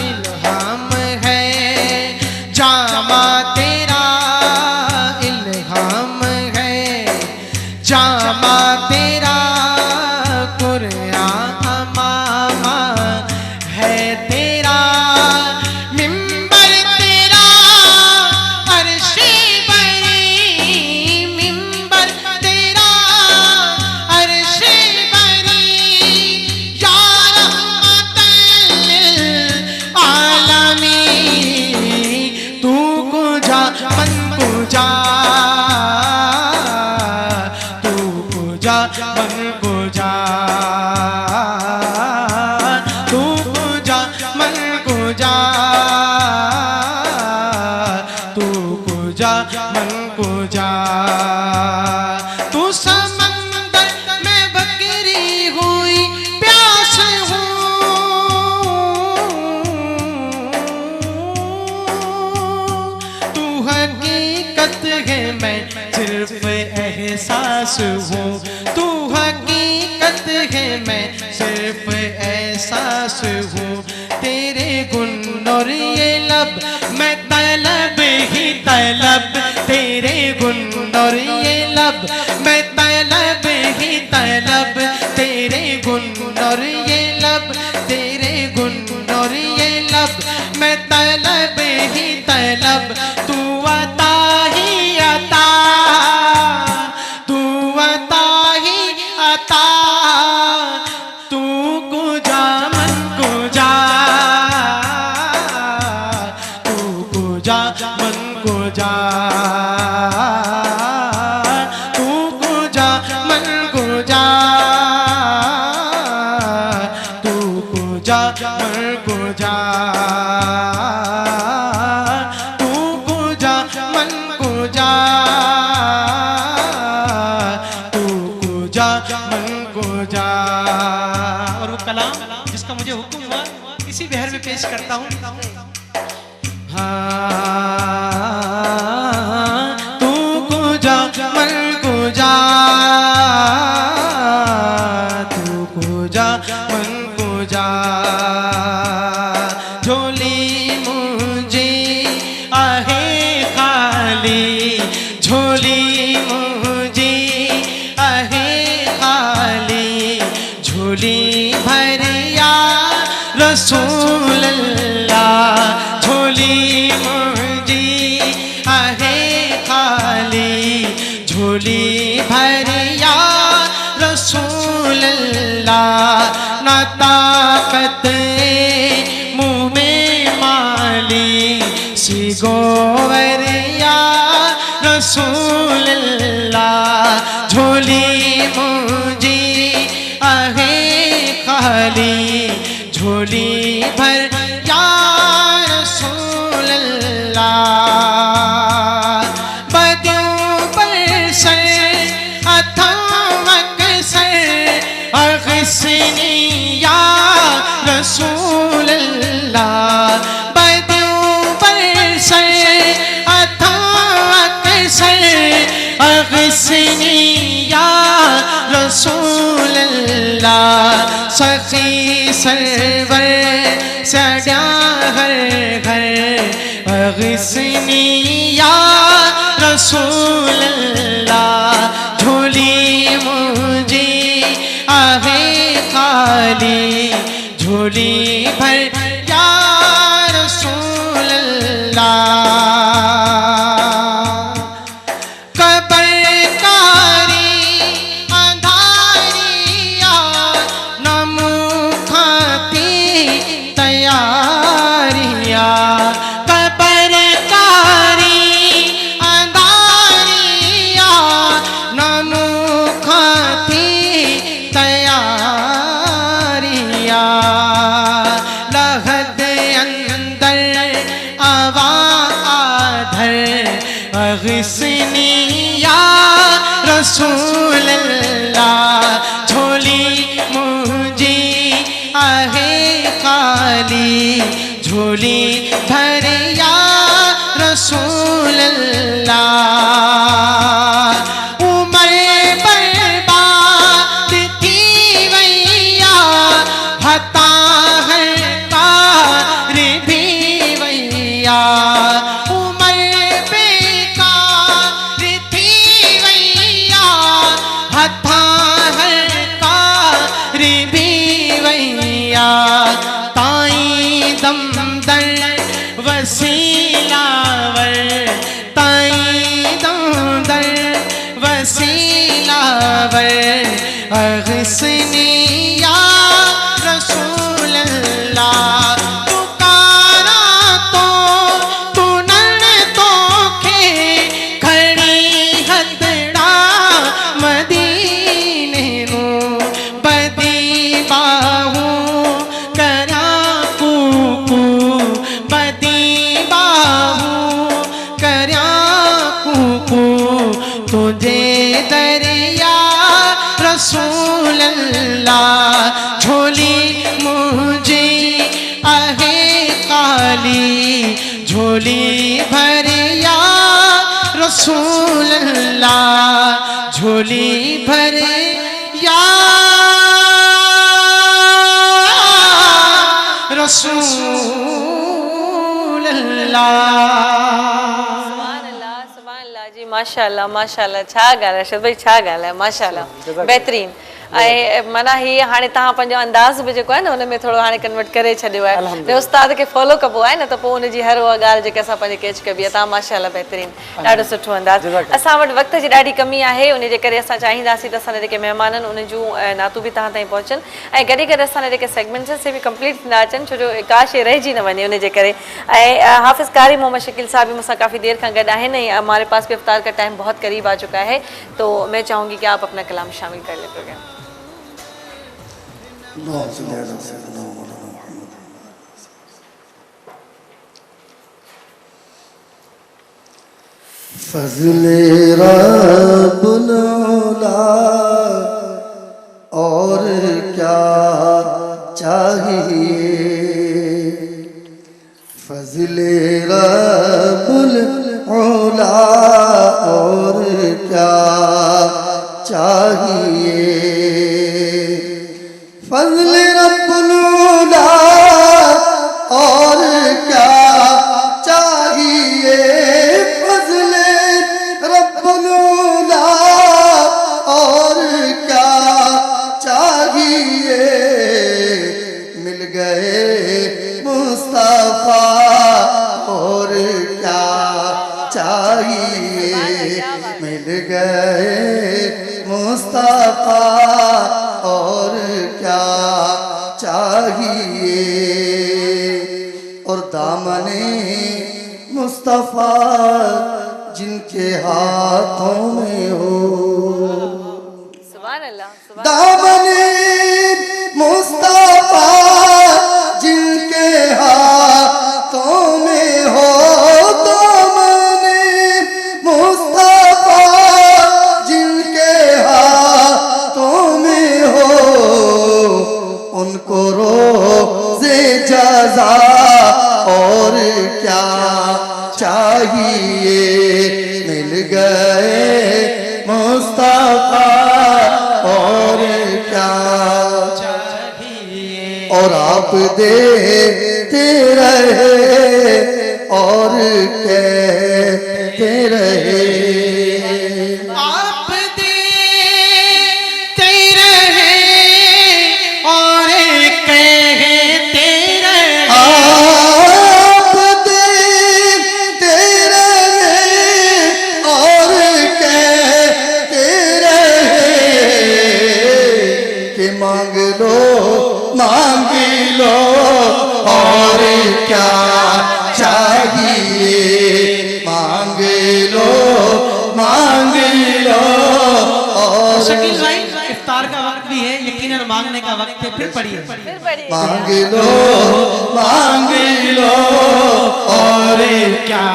इल्हाम है जामा तेरा, इल्हाम है जामा तेरा। कुरान मामा है तेरा, मिंबर तेरा अर्शे बरी, मिंबर तेरा अर्शे बरी। या रहमतल लिल आलमीन, तू को जा मन को जा, तू को जा मन को जा, तू को जा मन को जा, तू को जा मन को जा। तू समंदर में बकरी हुई प्यास हूँ, तू हकीकत है मैं सिर्फ एहसास हूँ, तू हकीकत है मैं सिर्फ एहसास हूँ। तेरे गुण और ये लब मैं तलब ही तलब, तेरे गुण और ये लब मैं तलब ही तलब, तेरे गुण और ये लब, तेरे गुण और ये लब मैं तलब ही तलब। तू अता ही अता, तू अता ही अता, तू को जा मन को जा, तू को जा मन को जा, तू को जा मन को जा, तू को जा मन को जा, तू को जा मन को जा, तू को जा मन को जा। और वो कलाम जिसका मुझे हुक्म हुआ इसी बहर में पेश करता हूँ। हाँ, तू को जा मन को जा, तू को जा मन को जा। झोली मुझे आहे खाली, झोली मुझे आहे खाली, झोली भर या रसूल अल्लाह, झोली मुझे आहे खाली, झोली भर या रसूल अल्लाह। ना ताकत मुँह में माली सिगोवर या रसूल अल्लाह, झोली मुझे आहे खाली, झोली भर या रसूल अल्लाह। बदियों पर सर अथमक सर अगसनी या रसूल अल्लाह, बदियों पर सर अथमक सर अगसनी या रसूल अल्लाह। सखी सरवर सजा हर घर अगसनी या रसूल अल्लाह, झोली मुझे आहे खाली, झोली भर या रसूल अल्लाह। कबरकारी अंधारिया नमो खाती तैयारिया, कबरकारी अंधारिया नमो खाती तैयारिया। लहद अंदर आवा आधर अगसनी या रसूल अल्लाह, झोली मुझे आहे खाली, झोली भर या पर अगसनी या रसूल अल्लाह। पुकारा तो तू नन तो खे खड़ी हथड़ा मदीने नू बदी बाहू करा कूकू बदी बाहू करा कूकू तुझे दरिया रसूल अल्लाह झोली मुझे आहे काली झोली भरिया रसूल अल्लाह झोली भरिया रसूल अल्लाह। जी माशाल्लाह माशाल्लाह छा ॻाल्हि आहे अर्शद भाई छा ॻाल्हि आहे माशाल्लाह बहितरीन। ऐं माना हीअ हाणे तव्हां पंहिंजो अंदाज़ बि जेको आहे न हुन में थोरो हाणे कन्वर्ट करे छॾियो आहे त उस्ताद खे फॉलो कबो आहे न त पोइ हुनजी हर उहा ॻाल्हि जेके असां पंहिंजे कैच कबी आहे। तव्हां माशाल्लाह बहितरीन ॾाढो सुठो अंदाज़। असां वटि वक़्त जी ॾाढी कमी आहे उन जे करे असां चाहींदासीं त असांजा जेके महिमान आहिनि उन जूं नातूं बि तव्हां ताईं पहुचनि ऐं गॾे गॾु असांजा जेके सेगमेंट्स आहिनि से बि कंप्लीट थींदा अचनि छो जो का शइ रहिजी न वञे उन जे करे। ऐं हाफ़िज़ कारी मोहम्मद शकील साहब भी मुझसे काफ़ी देर का गड आहिनि ऐं हमारे पास भी इफ्तार का टाइम बहुत करीब आ चुका है तो मैं चाहूँगी कि आप अपना कलाम शामिल कर ले प्रोग्राम। फज़ले रब्बुल औला और क्या चाहिए फज़ले रब्बुल औला और क्या चाहिए फज़ले रब्बुल औला और क्या चाहिए फज़ले रब्बुल औला और क्या चाहिए मिल गए मुस्तफ़ा और क्या चाहिए मिल गए मुस्तफ़ा और क्या चाहिए और दामने मुस्तफ़ा जिनके हाथों में हो सुभान अल्लाह दामने मुस्तफ़ा जिनके हाथों में हो दामने मुस्तफ़ा जिनके हाथों में हो उनको रोज़े जज़ा और क्या चाहिए मिल गए मुस्तफ़ा और क्या चाहिए और आप देते रहे और कहते रहे आप देते रहे और कहते रहे आप देते रहे और कहते रहे कि मांग लो और क्या चाहिए मांग लो और शकील भाई इफ्तार का वक्त भी है यकीनन मांगने का वक्त है फिर पढ़िए मांग लो और क्या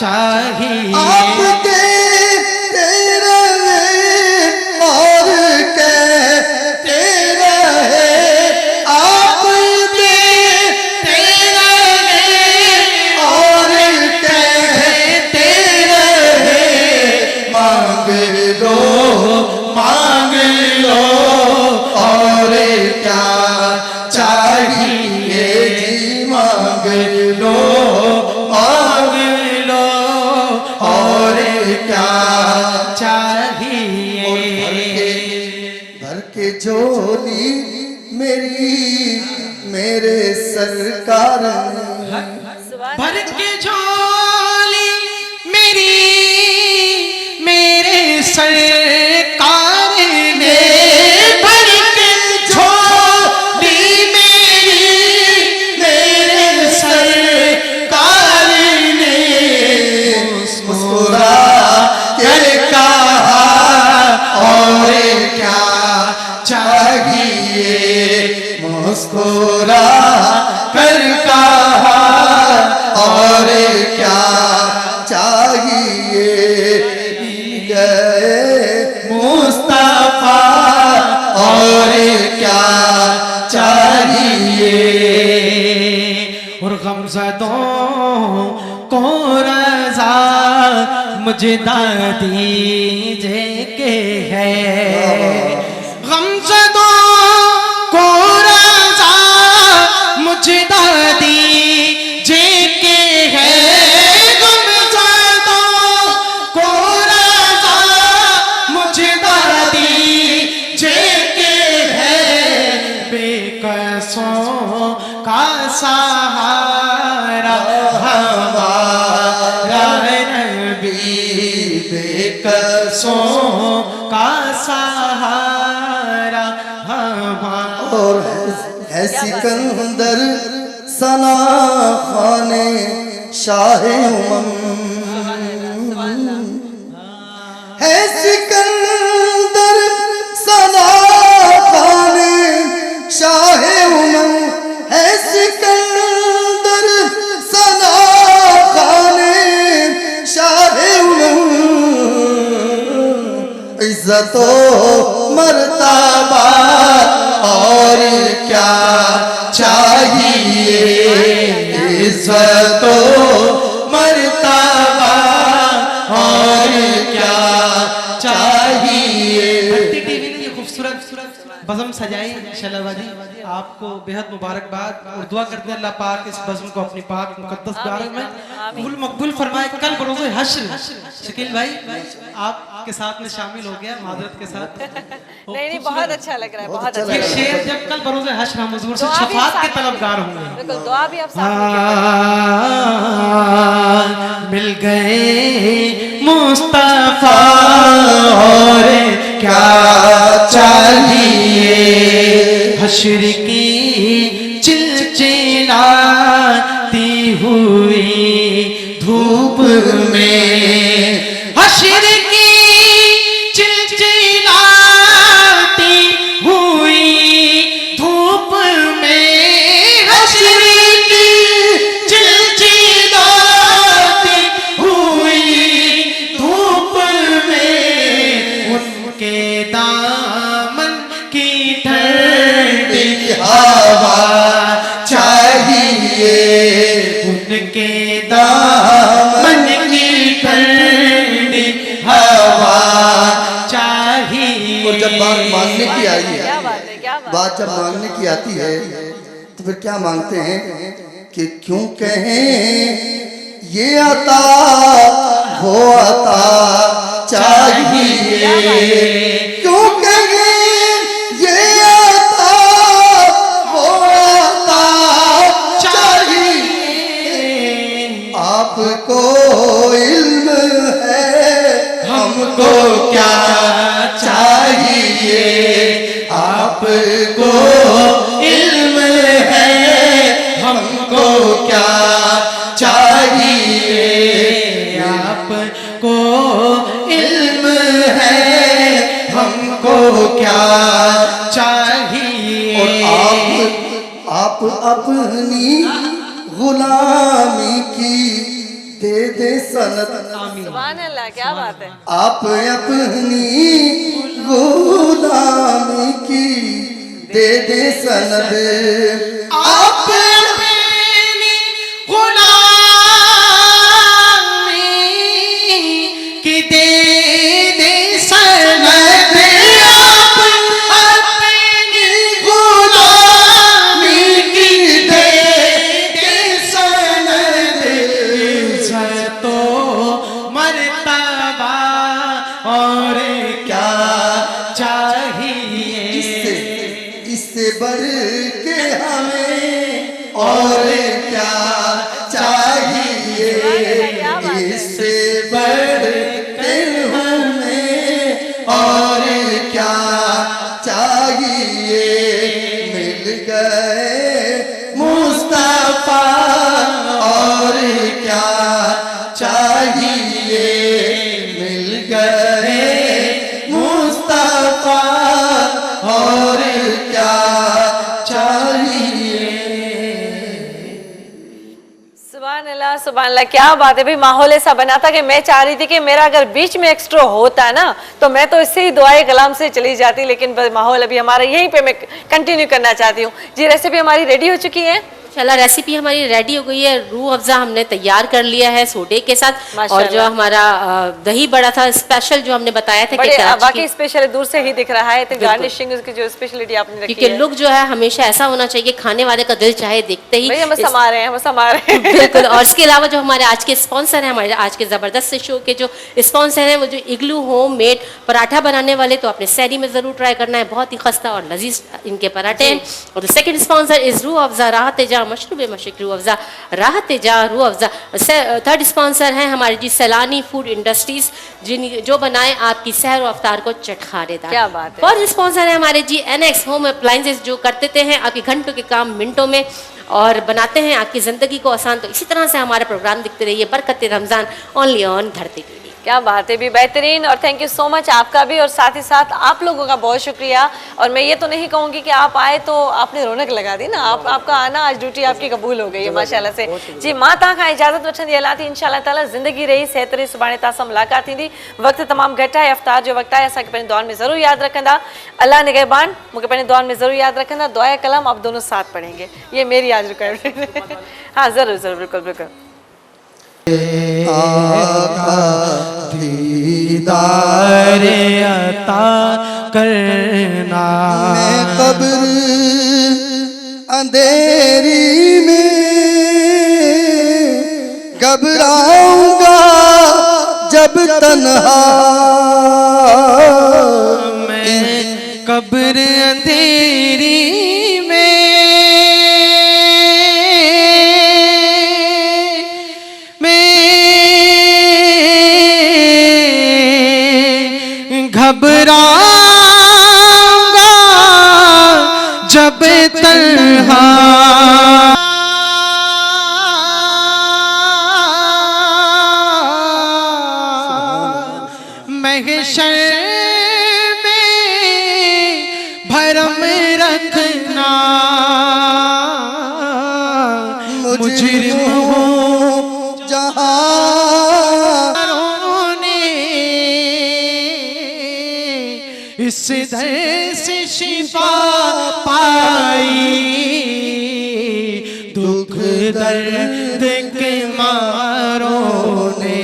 चाहिए आपके तेरे और कहते रहे आपके तेरे और कहते रहे मांग लो और क्या चाहिए जी मांग लो और क्या चाहिए भर के झोली मेरे सरकार भर के झोली मेरे सरकार मुस्कुरा कर कहा और क्या चाहिए, गए मुस्तफा और क्या चाहिए। और गमज़दों को रज़ा मुझदा दीजिए के है, गमज़दों को रज़ा मुझदा दीजिए के है, गमज़दों को रज़ा मुझदा दीजिए के है, बेकसों का सहारा हमारा नबी, बेकसों का सहारा हमारा। और है सिकंदर सना खाने शाह उमम, है सिकंदर सना खाने शाह उमम, है सिकंदर सना खाने शाह उमम, इज्जतो मर्तबा और क्या चाहिए, इज्जतो मर्तबा और क्या चाहिए। धरती टीवी ने ये खूबसूरत बज़म सजाई शलावादी, आपको बेहद मुबारकबाद और दुआ करते हैं अल्लाह पाक इस बज़म को अपनी पाक मुकद्दस बारगाह में कबूल मकबूल फरमाए। कल बरोज़े हश्र शकील भाई आपके साथ में शामिल हो गया मादरत के साथ। नहीं बहुत अच्छा लग रहा है, बहुत अच्छा। ये शेर जब कल बरोज़े हश्र हम हुज़ूर से शफाअत के तलबगार होंगे। बिल्कुल, दुआ भी आप साथ मिल गए मुस्तफा और क्या चाहिए, हश्र की चिलचिलाती हुई धूप में, हश्र की चिलचिलाती हुई धूप में, हश्र की चिलचिलाती हुई धूप में, उनके दामन की ठंडी हवा चाहिए, उनके दामन की ठंडी हवा चाहिए। और जब बात मांगने की आई है, क्या बात है, क्या बात जब मांगने की आती है तो फिर क्या मांगते हैं कि क्यों कहें ये अता वो अता चाहिए, क्यों कहें ये अता वो अता चाहिए। आपको इल्म है हमको क्या चाहिए, आपको इल्म है हमको क्या चाहिए, आपको इल्म है हमको क्या चाहिए। और आप अपनी गुलामी की दे दे सनत, सुभान अल्लाह, क्या बात है। आप अपनी गुलामी की दे दे सनद, आप अपनी गुलामी की दे दे सनद, आप अपनी गुलामी की दे दे सनद, इज्जतो मर्तबा और क्या चाहिए, इससे बढ़ के हमें और क्या चाहिए, इससे बढ़ के हमें और क्या चाहिए। मिल गए मुस्तफा और क्या चाहिए, मिल गए सुभान अल्लाह, क्या बात है भाई। माहौल ऐसा बना था कि मैं चाह रही थी कि मेरा अगर बीच में एक्स्ट्रा होता ना तो मैं तो इससे ही दुआए कलाम से चली जाती, लेकिन माहौल अभी हमारा यहीं पे मैं कंटिन्यू करना चाहती हूँ। जी रेसिपी हमारी रेडी हो चुकी है। इंशाल्लाह रेसिपी हमारी रेडी हो गई है। रूह अफ़ज़ा हमने तैयार कर लिया है सोडे के साथ, और जो हमारा दही बड़ा था स्पेशल जो हमने बताया था कि बाकी स्पेशल दूर से ही दिख रहा है, तो गार्निशिंग उसकी जो स्पेशलिटी आपने रखी है, क्योंकि लुक जो है हमेशा ऐसा होना चाहिए खाने वाले का दिल चाहे देखते ही हम समा रहे हैं बिल्कुल। और इसके अलावा जो हमारे आज के स्पॉन्सर हैं, हमारे आज के ज़बरदस्त शो के जो स्पॉन्सर हैं वो जो इग्लू होम मेड पराठा बनाने वाले, तो अपने सैरी में ज़रूर ट्राई करना है, बहुत ही खस्ता और लजीज इनके पराठे हैं। और second sponsor is Rooh Afza राहत जा मशरूब मशक रूह अफ़ज़ा राहत जा रूह अफ़ज़ा। थर्ड स्पॉन्सर हैं हमारे जी सैलानी फूड इंडस्ट्रीज, जो बनाए आपकी सहर और अफ्तार को चटखारेदार। क्या बात है। फोर्थ स्पॉन्सर है हमारे जी एनएक्स होम अप्लायंसेस, जो कर देते हैं आपके घंटों के काम मिनटों में और बनाते हैं आपकी ज़िंदगी को आसान। तो इसी तरह से हमारा प्रोग्राम देखते रहिए बरकत रमज़ान ओनली ऑन धरती टीवी। क्या बात है भी, बेहतरीन। और थैंक यू सो मच आपका भी, और साथ ही साथ आप लोगों का बहुत शुक्रिया। और मैं ये तो नहीं कहूँगी कि आप आए तो आपने रौनक लगा दी ना, आपका आना आज ड्यूटी आपकी कबूल हो गई है माशाल्लाह से। जी मां तव्हां इजाज़त वठंदी अला थी, इंशाल्लाह ताला ज़िंदगी रही सेहत रही, सुभाणे तव्हां सां मुलाक़ात थींदी। वक़्तु तमामु घटि आहे, अफ़्तार जो वक़्तु आहे, असांखे पंहिंजी दुआनि में ज़रूरु यादि रखंदा। अल्लाह निगहबान, मूंखे पंहिंजी दुआनि में ज़रूरु यादि रखंदा। दुआ कलाम आप दोनों साथ पढ़ेंगे, ये मेरी आज रिक्वायरमेंट। हाँ ज़रूर ज़रूर, बिल्कुल बिल्कुल। दीदार अता करना, मैं कब्र अंधेरी में घबराऊंगा जब तन्हा, मैं कब्र अंधेरी घबराऊंगा जब तन्हा, महशर में भरम रखना, मुजरिम हो जहां इस दर से शिफा पाई, दुख दर्द के मारों ने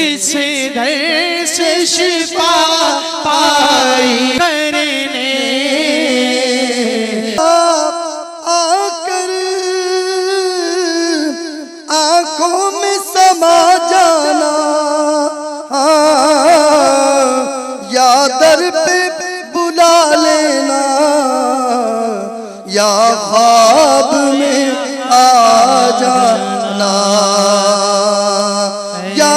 इस दर से शिफा पाई। करने आकर आंखों में समा जाना, या दर पे बुला लेना, या ख्वाब में आ जाना, या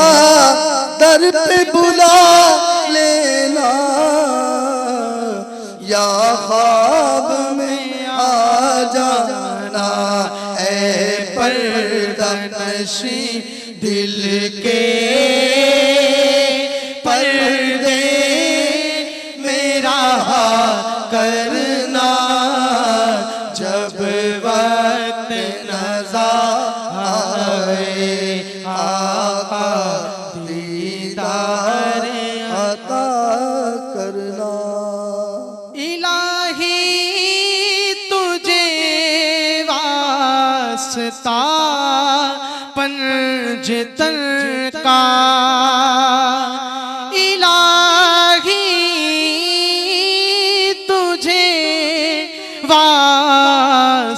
दर पे बुला लेना, या ख्वाब में आ जाना। ऐ पर्दा नशी दिल के पर्दे मेरा करना, जब वक्त नज़र आए आका दीदार अता करना। इलाही तुझे वास्ता पंजतन का,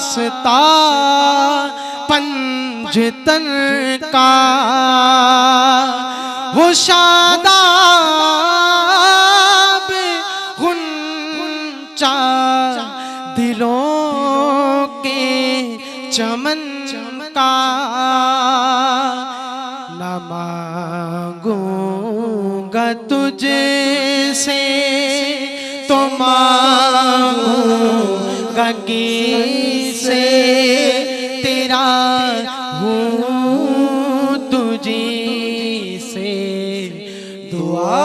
वास्ता पंजतन का, वो शादाब गुंचा दिलों के चमन का, न मांगूंगा तुझसे तो मांगूंगा किसे, तेरा हूँ तुझी से दुआ